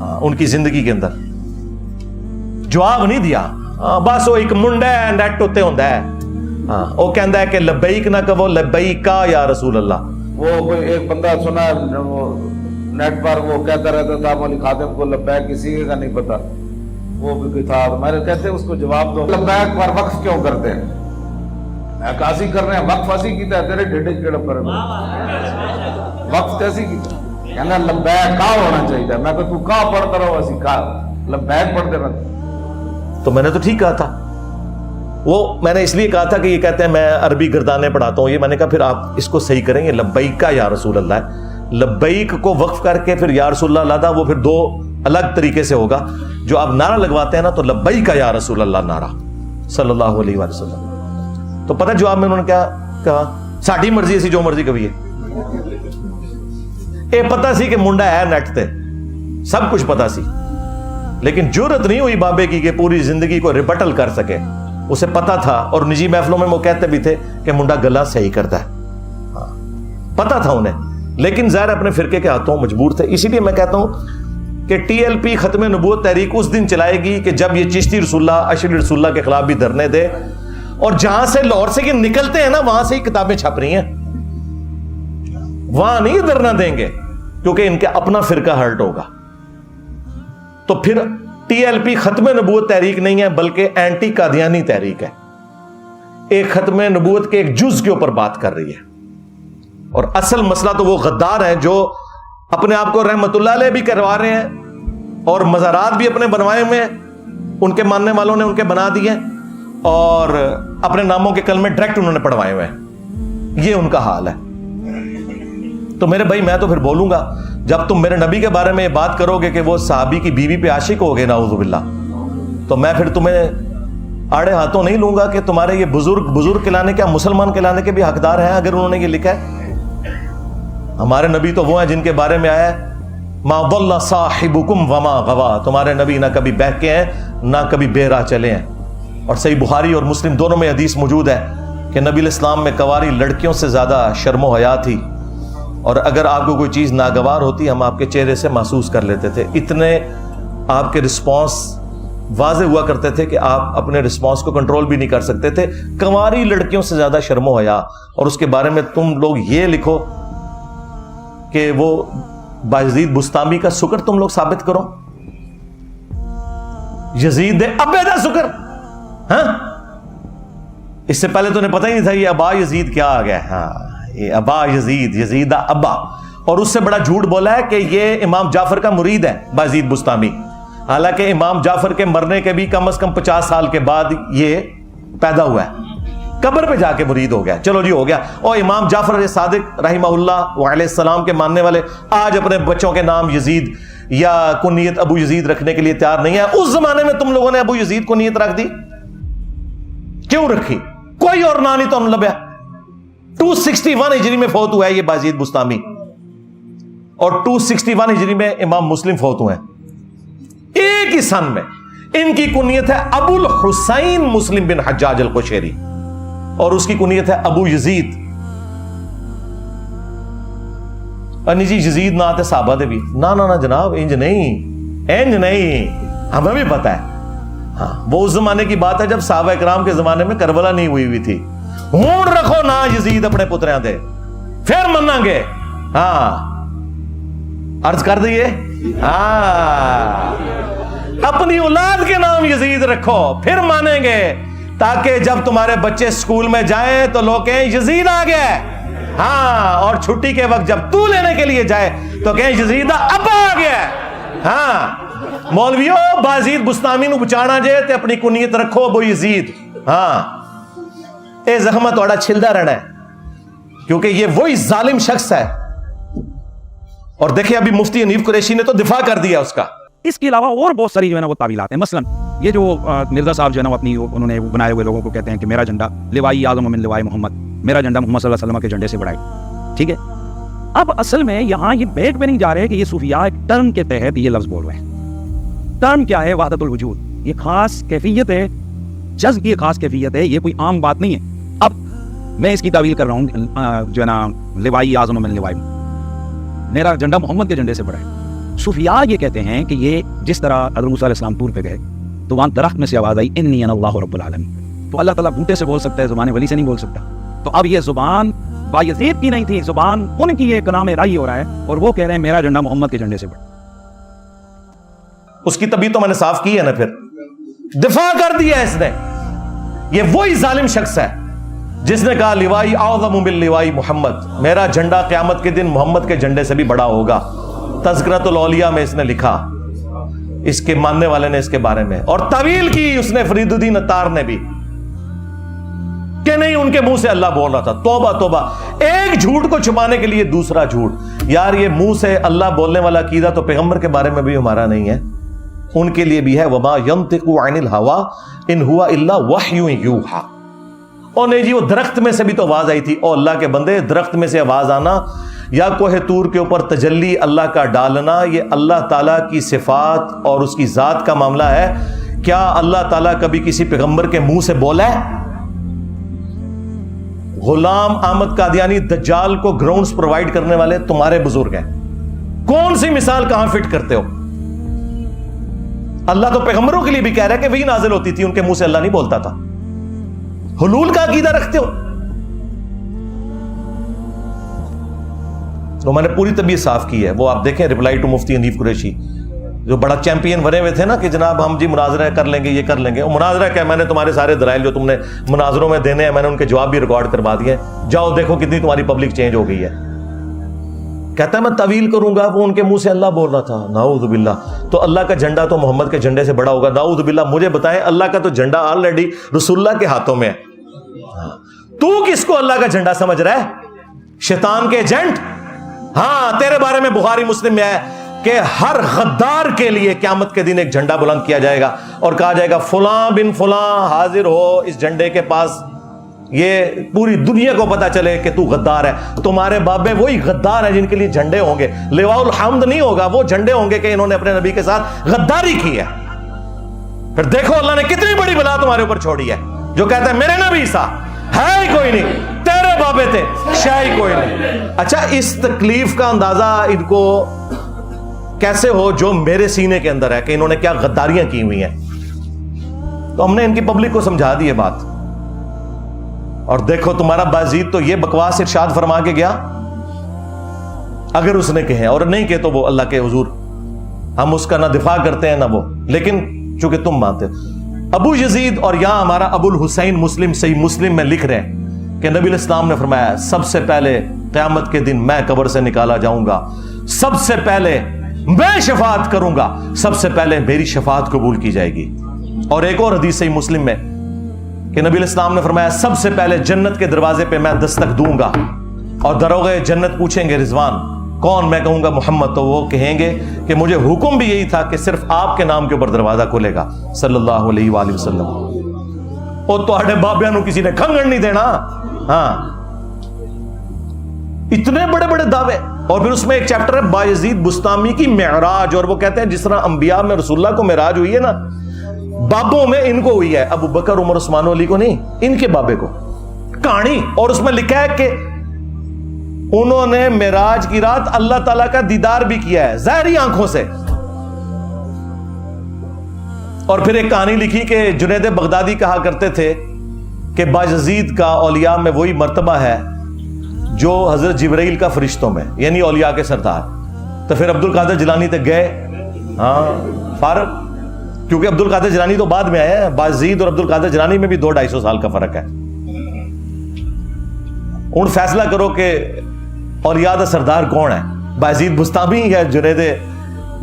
ان کی زندگی کے اندر جواب نہیں دیا. بس وہ ایک منڈا ہے نیٹ اتنے ہوتا ہے, وہ کہندا ہے کہ لبیک نہ کہو لبیکا یا رسول اللہ. وہ کوئی ایک بندہ سنا وہ نیٹ پر وہ کہتا رہتا تھا مولی خادم کو لبیک کسی کا نہیں پتا, وہ بھی کوئی تھا. ہمارے کہتے ہیں اس کو جواب دو, لبیک پر وقف کیوں کرتے ہیں؟ عکاسی کر رہے ہیں, وقف ایسی کیتا ہے تیرے ڈھڈے کیڑا پر وقف کیسی کیتا کہنا لبیک کا ہونا چاہیے. میں کہ تو کا پڑھتا رہو اسی کا لبیک پڑھتے رہتے. تو میں نے تو ٹھیک کہا تھا, وہ میں نے اس لیے کہا تھا کہ یہ کہتے ہیں میں عربی گردانے پڑھاتا ہوں, یہ میں نے کہا پھر آپ اس کو صحیح کریں, یہ لبیک کا یا رسول اللہ ہے. لبیک کو وقف کر کے پھر یا رسول اللہ لادا, وہ پھر دو الگ طریقے سے ہوگا. جو آپ نعرہ لگواتے ہیں نا تو لبیک کا یا رسول اللہ نعرہ صلی اللہ علیہ وآلہ وسلم. تو پتہ جواب میں انہوں نے کیا کہا, ساڈی مرضی اسی جو مرضی کبھی ہے. یہ پتہ سی کہ منڈا ہے نیٹ تے, سب کچھ پتہ سی, لیکن جرت نہیں ہوئی بابے کی کہ پوری زندگی کو ریبٹل کر سکے. اسے پتا تھا, اور نجی محفلوں میں وہ کہتے بھی تھے کہ منڈا گلا صحیح کرتا ہے, پتا تھا انہیں, لیکن ظاہر اپنے فرقے کے ہاتھوں مجبور تھے. اسی لیے میں کہتا ہوں کہ ٹی ایل پی ختم نبوت تحریک اس دن چلائے گی کہ جب یہ چشتی رسول اللہ, اشری رسول اللہ کے خلاف بھی دھرنے دے, اور جہاں سے لاہور سے یہ نکلتے ہیں نا وہاں سے ہی کتابیں چھپ رہی ہیں, وہاں نہیں دھرنا دیں گے کیونکہ ان کے اپنا فرقہ ہرٹ ہوگا. تو پھر ٹی ایل پی ختم نبوت تحریک نہیں ہے بلکہ اینٹی قادیانی تحریک ہے. ایک ختم نبوت کے ایک جز کے اوپر بات کر رہی ہے, اور اصل مسئلہ تو وہ غدار ہیں جو اپنے آپ کو رحمت اللہ علیہ بھی کروا رہے ہیں, اور مزارات بھی اپنے بنوائے ہوئے ہیں, ان کے ماننے والوں نے ان کے بنا دیے, اور اپنے ناموں کے کلمے ڈائریکٹ انہوں نے پڑھوائے ہوئے ہیں. یہ ان کا حال ہے. تو میرے بھائی میں تو پھر بولوں گا, جب تم میرے نبی کے بارے میں یہ بات کرو گے کہ وہ صحابی کی بیوی پہ عاشق ہو گئے نعوذ باللہ, تو میں پھر تمہیں آڑے ہاتھوں نہیں لوں گا کہ تمہارے یہ بزرگ کہلانے کے, مسلمان کہلانے کے بھی حقدار ہیں اگر انہوں نے یہ لکھا ہے. ہمارے نبی تو وہ ہیں جن کے بارے میں آیا ہے ما ضل صاحبکم وما غوا, تمہارے نبی نہ کبھی بہکے ہیں نہ کبھی بے راہ چلے ہیں. اور صحیح بخاری اور مسلم دونوں میں حدیث موجود ہے کہ نبی الاسلام میں کنواری لڑکیوں سے زیادہ شرم و حیا تھی, اور اگر آپ کو کوئی چیز ناگوار ہوتی ہم آپ کے چہرے سے محسوس کر لیتے تھے. اتنے آپ کے رسپانس واضح ہوا کرتے تھے کہ آپ اپنے رسپانس کو کنٹرول بھی نہیں کر سکتے تھے. کنواری لڑکیوں سے زیادہ شرم و حیا, اور اس کے بارے میں تم لوگ یہ لکھو کہ وہ بایزید بستامی کا سکر تم لوگ ثابت کرو, یزید ابے دا سکر. ہاں اس سے پہلے تو انہیں پتہ ہی نہیں تھا یہ ابا یزید کیا آ گیا. ہاں یہ ابا یزید, یزید ابا. اور اس سے بڑا جھوٹ بولا ہے کہ یہ امام جعفر کا مرید ہے بایزید بستامی, حالانکہ امام جعفر کے مرنے کے بھی کم از کم 50 سال کے بعد یہ پیدا ہوا ہے, قبر پہ جا کے مرید ہو گیا. چلو جی ہو گیا. اور امام جعفر صادق رحمہ اللہ علیہ السلام کے ماننے والے آج اپنے بچوں کے نام یزید یا کنیت ابو یزید رکھنے کے لیے تیار نہیں ہے. اس زمانے میں تم لوگوں نے ابو یزید کنیت رکھ دی, کیوں رکھی؟ کوئی اور نام نہیں تو ہم لبیا. 261 ہجری میں فوت ہوا ہے یہ بایزید بستامی, اور 261 ہجری میں امام مسلم فوت ہوئے ہیں, ایک ہی سن میں. ان کی کنیت ہے ابو الحسین مسلم بن حجاج القشیری, اور اس کی کنیت ہے ابو یزید. جی یزید نہ آتے صحابہ دے بھی نہ جناب, انج نہیں, ہمیں بھی پتا ہے. ہاں وہ اس زمانے کی بات ہے جب صحابہ اکرام کے زمانے میں کربلا نہیں ہوئی تھی. ہون رکھو نا یزید اپنے پتریاں دے, پھر مننا گے. ہاں عرض کر دیے, ہاں اپنی اولاد کے نام یزید رکھو پھر مانیں گے, تاکہ جب تمہارے بچے سکول میں جائیں تو لوگ کہیں یزید آ گیا. ہاں اور چھٹی کے وقت جب تو لینے کے لیے جائے تو کہیں یزید ابا آ گیا. ہاں مولویو بایزید بستامی نو بچانا جے تے اپنی کنیت رکھو ابو یزید. ہاں اے زخمہ توڑا چھلدا رہنا ہے, کیونکہ یہ وہی ظالم شخص ہے. اور دیکھیں ابھی مفتی حنیف قریشی نے تو دفاع کر دیا اس کا. اس کے علاوہ اور بہت ساری جو ہے نا وہ تعویلات ہیں. مثلا یہ جو مرزا صاحب جو ہے نا اپنی انہوں نے بنائے ہوئے لوگوں کو کہتے ہیں کہ میرا جھنڈا لوائی اعظم من لوائی محمد, میرا جھنڈا محمد صلی اللہ علیہ وسلم کے جھنڈے سے بڑا ہے. ٹھیک ہے, اب اصل میں یہاں یہ بیٹ پہ نہیں جا رہے کہ یہ صوفیاء ایک ٹرم کے تحت یہ لفظ بول رہے ہیں. ٹرم کیا ہے؟ وحدت الوجود. یہ خاص کیفیت ہے, جذب کی خاص کیفیت ہے, یہ کوئی عام بات نہیں ہے. اب میں اس کی تعویل کر رہا ہوں جو ہے نا لوائی اعظم من لوائی, میرا جھنڈا محمد کے جھنڈے سے بڑا ہے. صوفیاء یہ کہتے ہیں کہ یہ جس طرح حضرت موسیٰ علیہ السلام طور پہ گئے تو وہاں درخت میں سے آواز آئی انی انا اللہ رب العالمین، تو اللہ تعالیٰ بوٹے سے بول سکتا ہے، زبان ولی سے نہیں بول سکتا. تو اب یہ زبان بایزید کی نہیں تھی، زبان ان کی یہ کلام رائی ہو رہا ہے، اور وہ کہہ رہے ہیں میرا جھنڈا محمد کے جھنڈے سے بڑا. اس کی طبیعت تو میں نے صاف کی ہے نا، پھر دفاع کر دیا اس نے. یہ وہی ظالم شخص ہے جس نے کہا لوائی اعظم من لوائی محمد، میرا جھنڈا قیامت کے دن محمد کے جھنڈے سے بھی بڑا ہوگا. تذکرۃ الاولیاء میں اس نے لکھا، اس کے ماننے والے نے اس کے بارے میں، اور طویل کی اس نے فرید الدین عطار نے بھی، کہ نہیں ان کے منہ سے اللہ بول رہا تھا. توبہ توبہ، ایک جھوٹ کو چھپانے کے لیے دوسرا جھوٹ. یار یہ منہ سے اللہ بولنے والا عقیدہ تو پیغمبر کے بارے میں بھی ہمارا نہیں ہے، ان کے لیے بھی ہے. وما ينطق عن الهوى ان هو الا وحی یوحى. اور نہیں جی وہ درخت میں سے بھی تو آواز آئی تھی. او اللہ کے بندے، درخت میں سے آواز آنا یا کوہ طور کے اوپر تجلی اللہ کا ڈالنا، یہ اللہ تعالیٰ کی صفات اور اس کی ذات کا معاملہ ہے. کیا اللہ تعالیٰ کبھی کسی پیغمبر کے منہ سے بولا ہے؟ غلام احمد قادیانی دجال کو گراؤنڈز پرووائڈ کرنے والے تمہارے بزرگ ہیں. کون سی مثال کہاں فٹ کرتے ہو؟ اللہ تو پیغمبروں کے لیے بھی کہہ رہا ہے کہ وہی نازل ہوتی تھی، ان کے منہ سے اللہ نہیں بولتا تھا. حلول کا عقیدہ رکھتے ہو. تو میں نے پوری طبیعت صاف کی ہے. وہ آپ دیکھیں ریپلائی ٹو مفتی حنیف قریشی، جو بڑا چیمپئن بنے ہوئے تھے نا کہ جناب ہم جی مناظرہ کر لیں گے، یہ کر لیں گے. وہ مناظرہ کیا، میں نے تمہارے سارے دلائل جو تم نے مناظروں میں دینے ہیں میں نے ان کے جواب بھی ریکارڈ کروا دیے. جاؤ دیکھو کتنی تمہاری پبلک چینج ہو گئی ہے. کہتا ہے میں طویل کروں گا، وہ ان کے منہ سے اللہ بول رہا تھا. نعوذ باللہ. تو اللہ کا جھنڈا تو محمد کے جھنڈے سے بڑا ہوگا. نعوذ باللہ. مجھے بتائیں، اللہ کا تو جھنڈا آلریڈی رسول اللہ کے ہاتھوں میں ہے. تو کس کو اللہ کا جھنڈا سمجھ رہا ہے؟ شیطان کے ایجنٹ. ہاں تیرے بارے میں بخاری مسلم میں ہے کہ ہر غدار کے لیے قیامت کے دن ایک جھنڈا بلند کیا جائے گا اور کہا جائے گا فلاں بن فلاں حاضر ہو اس جھنڈے کے پاس. یہ پوری دنیا کو پتا چلے کہ تو غدار ہے. تمہارے بابے وہی غدار ہیں جن کے لیے جھنڈے ہوں گے. لواء الحمد نہیں ہوگا، وہ جھنڈے ہوں گے کہ انہوں نے اپنے نبی کے ساتھ غداری کی ہے. پھر دیکھو اللہ نے کتنی بڑی بلا تمہارے اوپر چھوڑی ہے. جو کہتا ہے میرے نبی عیسیٰ ہے ہی کوئی نہیں، تیرے بابے تھے شاہ ہی کوئی نہیں. اچھا اس تکلیف کا اندازہ ان کو کیسے ہو جو میرے سینے کے اندر ہے کہ انہوں نے کیا غداریاں کی ہوئی ہیں. تو ہم نے ان کی پبلک کو سمجھا دی یہ بات. اور دیکھو تمہارا بازید تو یہ بکواس ارشاد فرما کے گیا، اگر اس نے کہے، اور نہیں کہ تو وہ اللہ کے حضور ہم اس کا نہ دفاع کرتے ہیں نہ وہ، لیکن چونکہ تم مانتے ہو. ابو یزید اور یہاں ہمارا ابو الحسین مسلم صحیح مسلم میں لکھ رہے ہیں کہ نبی علیہ السلام نے فرمایا سب سے پہلے قیامت کے دن میں قبر سے نکالا جاؤں گا، سب سے پہلے میں شفاعت کروں گا، سب سے پہلے میری شفاعت قبول کی جائے گی. اور ایک اور حدیث صحیح مسلم میں کہ نبی علیہ السلام نے فرمایا سب سے پہلے جنت کے دروازے پہ میں دستک دوں گا اور دروغے جنت پوچھیں گے رضوان کون؟ میں کہوں گا محمد. تو وہ کہیں گے کہ مجھے حکم بھی یہی تھا کہ صرف آپ کے نام کے اوپر دروازہ کھلے گا صلی اللہ علیہ وآلہ وسلم. اور تو بابیاں نو کسی نے کھنگڑ نہیں دینا. ہاں اتنے بڑے بڑے دعوے. اور پھر اس میں ایک چیپٹر ہے بایزید بستامی کی معراج، اور وہ کہتے ہیں جس طرح انبیاء میں رسول اللہ کو معراج ہوئی ہے نا، بابوں میں ان کو ہوئی ہے. ابو بکر عمر عثمان و علی کو نہیں، ان کے بابے کو کہانی. اور اس میں لکھا ہے کہ انہوں نے معراج کی رات اللہ تعالیٰ کا دیدار بھی کیا ہے ظاہری آنکھوں سے. اور پھر ایک کہانی لکھی کہ جنید بغدادی کہا کرتے تھے کہ بایزید کا اولیاء میں وہی مرتبہ ہے جو حضرت جبرائیل کا فرشتوں میں، یعنی اولیاء کے سردار. تو پھر عبد القادر جیلانی تک گئے. ہاں فارغ، کیونکہ عبد القادر جیلانی تو بعد میں آئے ہیں. بایزید اور عبد القادر جیلانی میں بھی 200-250 سال کا فرق ہے. ان فیصلہ کرو کہ اولیاء دا سردار کون ہے، بایزید بستامی یا جنید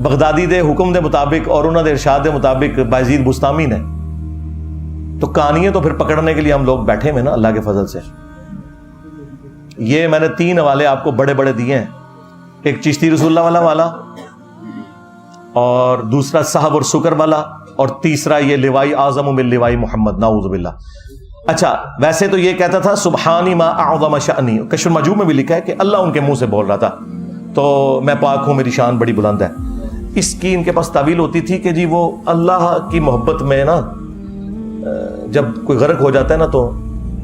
بغدادی دے حکم دے مطابق اور انہوں دے ارشاد دے مطابق بایزید بستامی نے. تو کہانیاں تو پھر پکڑنے کے لیے ہم لوگ بیٹھے ہوئے نا اللہ کے فضل سے. یہ میں نے 3 حوالے آپ کو بڑے بڑے دیے ہیں، ایک چشتی رسول اللہ والا اور دوسرا صاحب اور سکر والا، اور تیسرا یہ لوائی اعظم من لوائی محمد. نعوذ باللہ. اچھا ویسے تو یہ کہتا تھا سبحانی ما اعظم شأنی، کشف المجوب میں بھی لکھا ہے کہ اللہ ان کے منہ سے بول رہا تھا تو میں پاک ہوں میری شان بڑی بلند ہے. اس کی ان کے پاس تعویل ہوتی تھی کہ جی وہ اللہ کی محبت میں نا جب کوئی غرق ہو جاتا ہے نا تو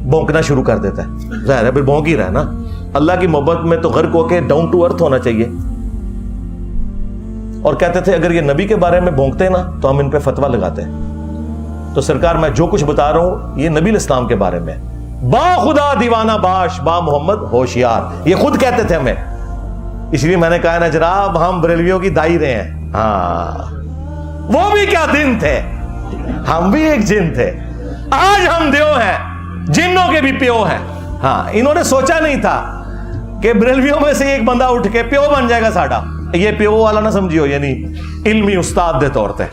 بھونکنا شروع کر دیتا ہے. ظاہر ہے پھر بھونک ہی رہا ہے نا. اللہ کی محبت میں تو غرق ہو کے ڈاؤن ٹو ارتھ ہونا چاہیے. اور کہتے تھے اگر یہ نبی کے بارے میں بھونکتے نا تو ہم ان پہ فتوا لگاتے ہیں. تو سرکار میں جو کچھ بتا رہا ہوں یہ نبی الاسلام کے بارے میں. با خدا دیوانہ باش با محمد ہوشیار, یہ خود کہتے تھے ہمیں. اس لیے میں نے کہا نا جناب ہم بریلویوں کی دائی رہے ہیں. ہاں وہ بھی کیا دن تھے, ہم بھی ایک جن تھے. آج ہم دیو ہیں, جنوں کے بھی پیو ہیں. ہاں انہوں نے سوچا نہیں تھا کہ بریلویوں میں سے ایک بندہ اٹھ کے پیو بن جائے گا ساڈا. یہ پیو والا نہ سمجھیو, یعنی علمی استاد دے طور تے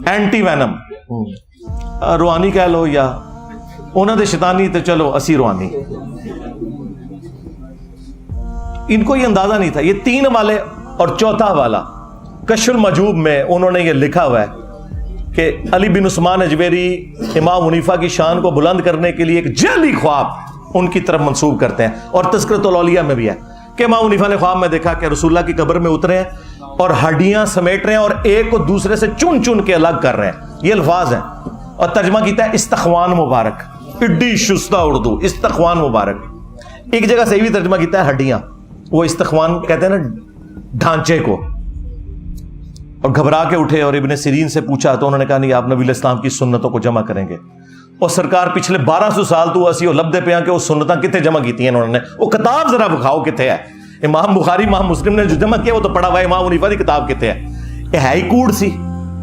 اینٹی وینم روحانی کہہ لو یا انہوں دے شیطانی تے چلو اسی روحانی. ان کو یہ اندازہ نہیں تھا. یہ 3 والے اور چوتھا والا کشف المجوب میں انہوں نے یہ لکھا ہوا ہے کہ علی بن عثمان اجویری امام حنیفہ کی شان کو بلند کرنے کے لیے ایک جعلی خواب ان کی طرف منسوب کرتے ہیں. اور تذکرۃ الاولیاء میں بھی ہے کہ امام حنیفہ نے خواب میں دیکھا کہ رسول اللہ کی قبر میں اترے ہیں اور ہڈیاں سمیٹ رہے ہیں اور ایک کو دوسرے سے چن چن کے الگ کر رہے ہیں. یہ الفاظ ہیں اور ترجمہ کیتا ہے استخوان مبارک. اڈی شستہ اردو, استخوان مبارک. ایک جگہ سے بھی ترجمہ کیتا ہے ہڈیاں, وہ استخوان کہتے ہیں نا ڈھانچے کو. اور گھبرا کے اٹھے اور ابن سیرین سے پوچھا تو انہوں نے کہا نہیں آپ نبی الاسلام کی سنتوں کو جمع کریں گے. اور سرکار پچھلے 1200 سال تو اسی وہ لبدے پہ کہ وہ سنتاں کتنے جمع کی ہیں انہوں نے. وہ کتاب ذرا بکھاؤ کتنے ہے. امام بخاری امام مسلم نے جو جمع کیا وہ تو پڑھا ہوا ہے, امام حنیفہ کی کتاب کتنے ہے. یہ ہے ہی کوڑ سی,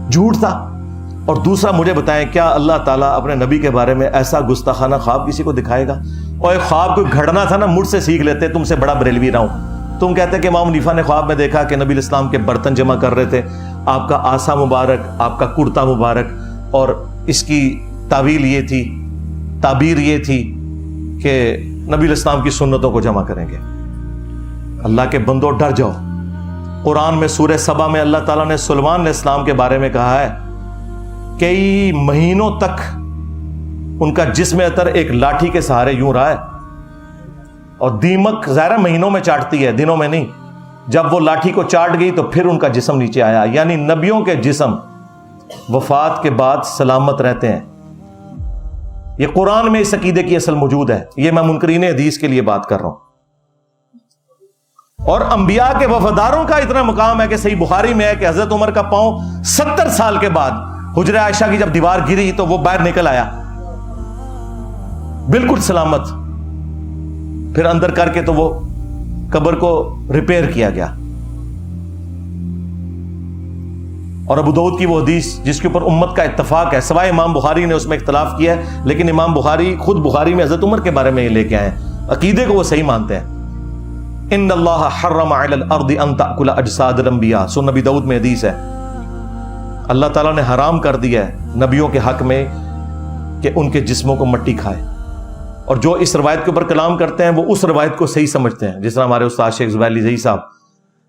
جھوٹ تھا. اور دوسرا مجھے بتائیں کیا اللہ تعالیٰ اپنے نبی کے بارے میں ایسا گستاخانہ خواب کسی کو دکھائے گا؟ اور ایک خواب کوئی گھڑنا تھا نا, مجھ سے سیکھ لیتے, تم سے بڑا بریلوی رہا ہوں. تم کہتے کہ امام حنیفہ نے خواب میں دیکھا کہ نبی الاسلام کے برتن جمع کر رہے تھے, آپ کا آسا مبارک, آپ کا کرتا مبارک, اور اس کی تعویل یہ تھی, تعبیر یہ تھی کہ نبی الاسلام کی سنتوں کو جمع کریں گے. اللہ کے بندوں ڈر جاؤ. قرآن میں سورہ سبا میں اللہ تعالیٰ نے سلیمان علیہ السلام کے بارے میں کہا ہے کئی مہینوں تک ان کا جسم اطہر ایک لاٹھی کے سہارے یوں رہا ہے, اور دیمک ظاہر مہینوں میں چاٹتی ہے, دنوں میں نہیں. جب وہ لاٹھی کو چاٹ گئی تو پھر ان کا جسم نیچے آیا. یعنی نبیوں کے جسم وفات کے بعد سلامت رہتے ہیں. یہ قرآن میں اس عقیدے کی اصل موجود ہے. یہ میں منکرین حدیث کے لیے بات کر رہا ہوں. اور انبیاء کے وفاداروں کا اتنا مقام ہے کہ صحیح بخاری میں ہے کہ حضرت عمر کا پاؤں 70 سال کے بعد حجرہ عائشہ کی جب دیوار گری تو وہ باہر نکل آیا بالکل سلامت. پھر اندر کر کے تو وہ قبر کو ریپیئر کیا گیا. اور ابو داؤد کی وہ حدیث جس کے اوپر امت کا اتفاق ہے, سوائے امام بخاری نے اس میں اختلاف کیا ہے, لیکن امام بخاری خود بخاری میں حضرت عمر کے بارے میں یہ لے کے آئے ہیں. عقیدے کو وہ صحیح مانتے ہیں. ان اللہ حرم علی الارض ان تاکل اجساد الانبیاء, سو نبی داؤد میں حدیث ہے. اللہ تعالیٰ نے حرام کر دیا ہے نبیوں کے حق میں کہ ان کے جسموں کو مٹی کھائے. اور جو اس روایت کے اوپر کلام کرتے ہیں وہ اس روایت کو صحیح سمجھتے ہیں. جس طرح ہمارے استاد شیخ زبیر علی صاحب,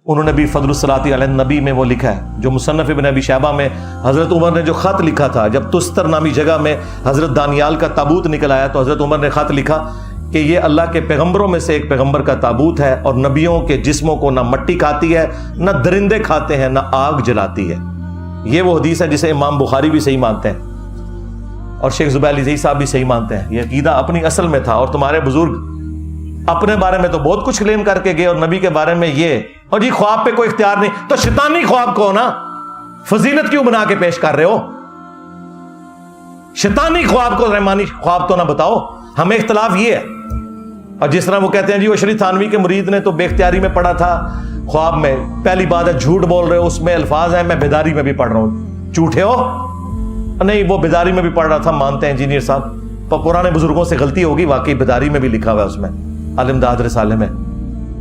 انہوں نے بھی فضل الصلاۃ علی النبی میں وہ لکھا ہے, جو مصنف ابن ابی شیبہ میں حضرت عمر نے جو خط لکھا تھا جب تستر نامی جگہ میں حضرت دانیال کا تابوت نکل آیا تو حضرت عمر نے خط لکھا کہ یہ اللہ کے پیغمبروں میں سے ایک پیغمبر کا تابوت ہے, اور نبیوں کے جسموں کو نہ مٹی کھاتی ہے, نہ درندے کھاتے ہیں, نہ آگ جلاتی ہے. یہ وہ حدیث ہے جسے امام بخاری بھی صحیح مانتے ہیں اور شیخ زبیر علی صاحب بھی صحیح مانتے ہیں. یہ عقیدہ اپنی اصل میں تھا. اور تمہارے بزرگ اپنے بارے میں تو بہت کچھ کلیم کر کے گئے, اور نبی کے بارے میں یہ, اور جی خواب پہ کوئی اختیار نہیں. تو شیطانی خواب کو نا فضیلت کیوں بنا کے پیش کر رہے ہو؟ شیطانی خواب کو رحمانی خواب تو نہ بتاؤ. ہمیں اختلاف یہ ہے. اور جس طرح وہ کہتے ہیں جی وہ شریف تھانوی کے مرید نے تو بے اختیاری میں پڑھا تھا خواب میں, پہلی بات ہے جھوٹ بول رہے ہو, اس میں الفاظ ہیں میں بیداری میں بھی پڑھ رہا ہوں. جھوٹے ہو؟ نہیں, وہ بیداری میں بھی پڑھ رہا تھا, مانتے ہیں انجینئر صاحب. پرانے بزرگوں سے غلطی ہوگی, واقعی بیداری میں بھی لکھا ہوا ہے اس میں, الامداد رسالے میں.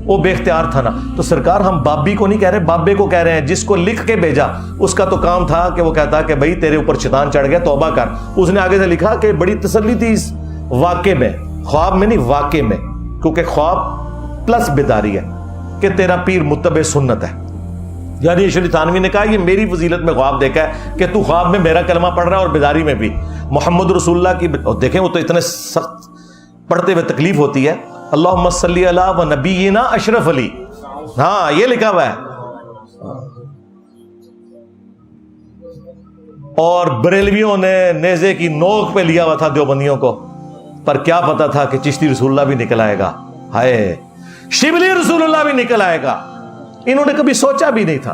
وہ بے اختیار تھا نا. تو سرکار ہم بابی کو نہیں کہہ رہے, بابے کو کہہ رہے ہیں جس کو لکھ کے بھیجا. اس کا تو کام تھا کہ وہ کہتا کہ بھائی تیرے اوپر شیطان چڑھ گیا, توبہ کر. اس نے آگے سے لکھا کہ بڑی تسلی تھی اس واقعے میں, خواب میں نہیں واقعے میں, کیونکہ خواب پلس بیداری ہے کہ تیرا پیر متبع سنت ہے. یعنی شریف تھانوی نے کہا یہ میری فضیلت میں خواب دیکھا ہے کہ تو خواب میں میرا کلمہ پڑھ رہا ہے اور بیداری میں بھی. محمد رسول اللہ کی, اور دیکھیں وہ تو اتنے سخت پڑھتے ہوئے تکلیف ہوتی ہے. اللہم صلی علی و نبینا اشرف علی, ہاں یہ لکھا ہوا ہے. اور بریلویوں نے نیزے کی نوک پہ لیا ہوا تھا دیوبندیوں کو, پر کیا پتا تھا کہ چشتی رسول اللہ بھی نکل آئے گا. ہائے, شبلی رسول اللہ بھی نکل آئے گا. انہوں نے کبھی سوچا بھی نہیں تھا.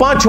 5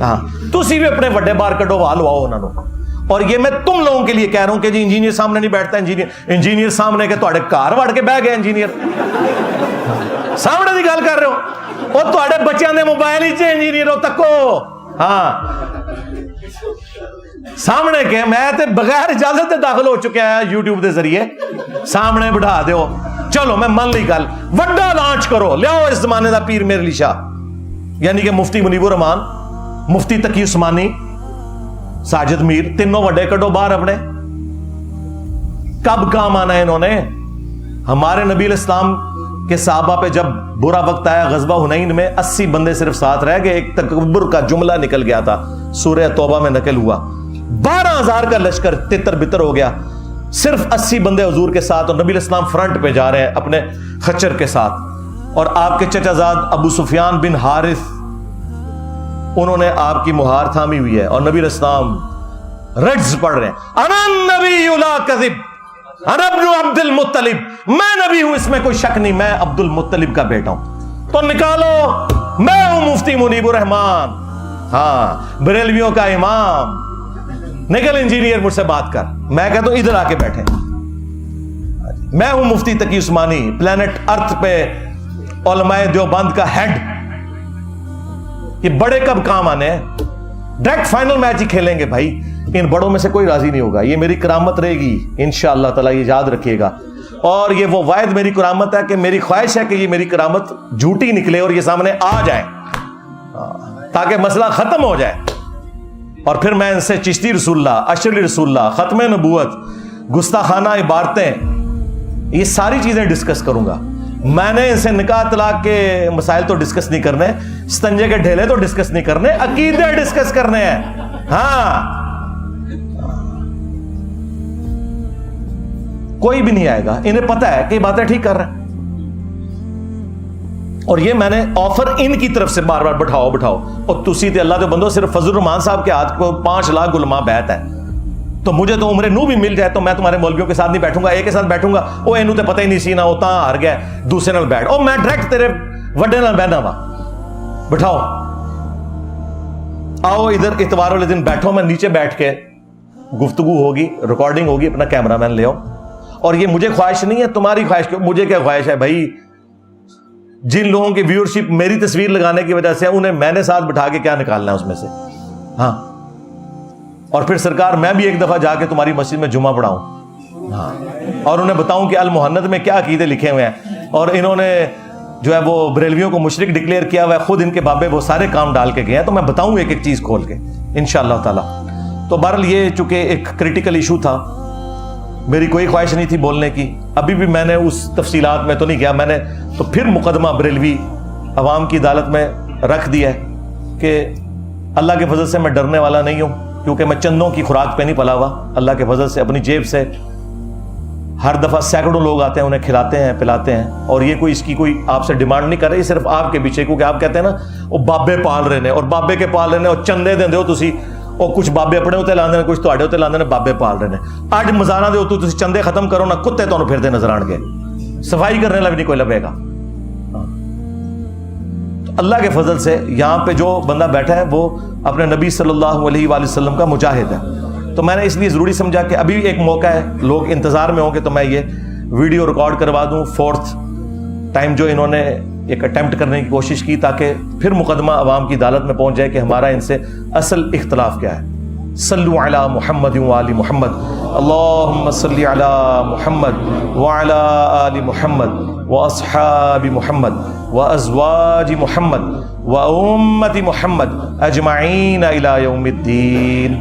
ہاں تسی بھی اپنے بڑے بار کڈو, ہوا لواؤ انہوں نے. اور یہ میں تم لوگوں کے لیے کہہ رہا ہوں کہ جی انجینئر سامنے نہیں بیٹھتا, انجینئر سامنے کے تواڈے گھر وڑ کے بہ گئے انجینئر سامنے دی گل کر رہے ہو, اور تواڈے بچیاں دے موبائل ہی انجینئر ہو تکو. ہاں سامنے کے میں تے بغیر اجازت تے داخل ہو چکا ہے یوٹیوب دے ذریعے, سامنے بٹھا دیو. چلو میں من لی گل, وڈا لانچ کرو, لیاؤ اس زمانے دا پیر میر علی شاہ, یعنی کہ مفتی منیب الرحمان, مفتی تقی عثمانی, ساجد میر, تینوں وڈے کڈو باہر اپنے. کب کام آنا ہے انہوں نے؟ ہمارے نبی علیہ السلام کے صحابہ پہ جب برا وقت آیا غزوہ حنین میں 80 بندے صرف ساتھ رہ گئے, ایک تکبر کا جملہ نکل گیا تھا, سورہ توبہ میں نقل ہوا. 12,000 کا لشکر تتر بتر ہو گیا, صرف 80 بندے حضور کے ساتھ, اور نبی علیہ السلام فرنٹ پہ جا رہے ہیں اپنے خچر کے ساتھ, اور آپ کے چچا زاد ابو سفیان بن حارث انہوں نے آپ کی مہار تھامی ہوئی ہے, اور نبی علیہ السلام رجز پڑھ رہے ہیں, انا النبی لا کذب انا ابن عبد المطلب, میں نبی ہوں اس میں کوئی شک نہیں, میں عبد المطلب کا بیٹا ہوں. تو نکالو, میں ہوں مفتی منیب الرحمان, ہاں بریلویوں کا امام, نکل انجینئر مجھ سے بات کر. میں کہتا ہوں ادھر آ کے بیٹھے. میں ہوں مفتی تقی عثمانی, پلانٹ ارتھ پہ علماء دیوبند کا ہیڈ. یہ بڑے کب کام آنے ہیں؟ ڈائریکٹ فائنل میچ ہی کھیلیں گے بھائی, ان بڑوں میں سے کوئی راضی نہیں ہوگا. یہ میری کرامت رہے گی انشاءاللہ تعالی, یہ یاد رکھیے گا. اور یہ وہ واحد میری کرامت ہے کہ میری خواہش ہے کہ یہ میری کرامت جھوٹی نکلے اور یہ سامنے آ جائے, تاکہ مسئلہ ختم ہو جائے. اور پھر میں ان سے چشتی رسول اللہ, اشرلی رسول اللہ, ختم نبوت, گستاخانہ عبارتیں, یہ ساری چیزیں ڈسکس کروں گا. میں نے ان سے نکاح طلاق کے مسائل تو ڈسکس نہیں کرنے, ستنجے کے ڈھیلے تو ڈسکس نہیں کرنے, عقیدے ڈسکس کرنے ہیں. ہاں کوئی بھی نہیں آئے گا, انہیں پتا ہے کہ یہ باتیں ٹھیک کر رہے ہیں. اور یہ میں نے آفر ان کی طرف سے بار بار بٹھاؤ بٹھاؤ, اور تسی تے اللہ دے بندو صرف فضل الرحمان صاحب کے ہاتھ کو 5 لاکھ علماء بیعت ہے, تو مجھے تو عمر نو بھی مل جائے تو میں تمہارے مولویوں کے ساتھ نہیں بیٹھوں گا, ایک کے ساتھ بیٹھوں گا, وہ اینو تے پتہ ہی نہیں سی نا, وہ تاں ہار گیا دوسرے نال بیٹھ, او میں ڈائریکٹ تیرے وڈے نال بہنا وا. بٹھاؤ, آؤ ادھر اتوار والے دن بیٹھو, میں نیچے بیٹھ کے گفتگو ہوگی, ریکارڈنگ ہوگی, اپنا کیمرہ مین لے آؤ. اور یہ مجھے خواہش نہیں ہے, تمہاری خواہش, مجھے کیا خواہش ہے بھائی, جن لوگوں کی ویورشپ میری تصویر لگانے کی وجہ سے, انہیں میں نے ساتھ بٹھا کے کیا نکالنا ہے اس میں سے. ہاں اور پھر سرکار میں بھی ایک دفعہ جا کے تمہاری مسجد میں جمعہ پڑھاؤں, ہاں, اور انہیں بتاؤں کہ المحند میں کیا عقیدے لکھے ہوئے ہیں, اور انہوں نے جو ہے وہ بریلویوں کو مشرک ڈکلیئر کیا ہوا ہے, خود ان کے بابے وہ سارے کام ڈال کے گئے ہیں, تو میں بتاؤں ایک ایک چیز کھول کے انشاءاللہ تعالی. تو بہرحال یہ چونکہ ایک کریٹیکل ایشو تھا, میری کوئی خواہش نہیں تھی بولنے کی, ابھی بھی میں نے اس تفصیلات میں تو نہیں گیا. میں نے تو پھر مقدمہ بریلوی عوام کی عدالت میں رکھ دیا ہے کہ اللہ کے فضل سے میں ڈرنے والا نہیں ہوں, کیونکہ میں چندوں کی خوراک پہ نہیں پلا ہوا. اللہ کے فضل سے اپنی جیب سے ہر دفعہ سینکڑوں لوگ آتے ہیں, انہیں کھلاتے ہیں پلاتے ہیں, اور یہ کوئی اس کی کوئی آپ سے ڈیمانڈ نہیں کر رہے, صرف آپ کے پیچھے, کیونکہ آپ کہتے ہیں نا وہ بابے پال رہے ہیں, اور بابے کے پال رہے ہیں, اور چندے دیں ہو تسی, اور کچھ بابے اپنے ہوتے لاندے ہیں, کچھ تواڈے ہوتے لاندے ہیں, بابے پال رہے ہیں. اج مزاراں دے ہوتے تسی چندے ختم کرو نا, کتے تانوں پھردے نظر آن گے, صفائی کرنے والا بھی نہیں کوئی لبے گا. تو اللہ کے فضل سے یہاں پہ جو بندہ بیٹھا ہے وہ اپنے نبی صلی اللہ علیہ وآلہ وسلم کا مجاہد ہے. تو میں نے اس لیے ضروری سمجھا کہ ابھی ایک موقع ہے, لوگ انتظار میں ہوں کہ تو میں یہ ویڈیو ریکارڈ کروا دوں 4th ٹائم جو انہوں نے ایک اٹیمپٹ کرنے کی کوشش کی, تاکہ پھر مقدمہ عوام کی عدالت میں پہنچ جائے کہ ہمارا ان سے اصل اختلاف کیا ہے. صلو علی محمد وآل محمد, اللہم صلی علی محمد وعلی آل محمد واصحاب محمد وازواج محمد وامت محمد اجمعین الی یوم الدین.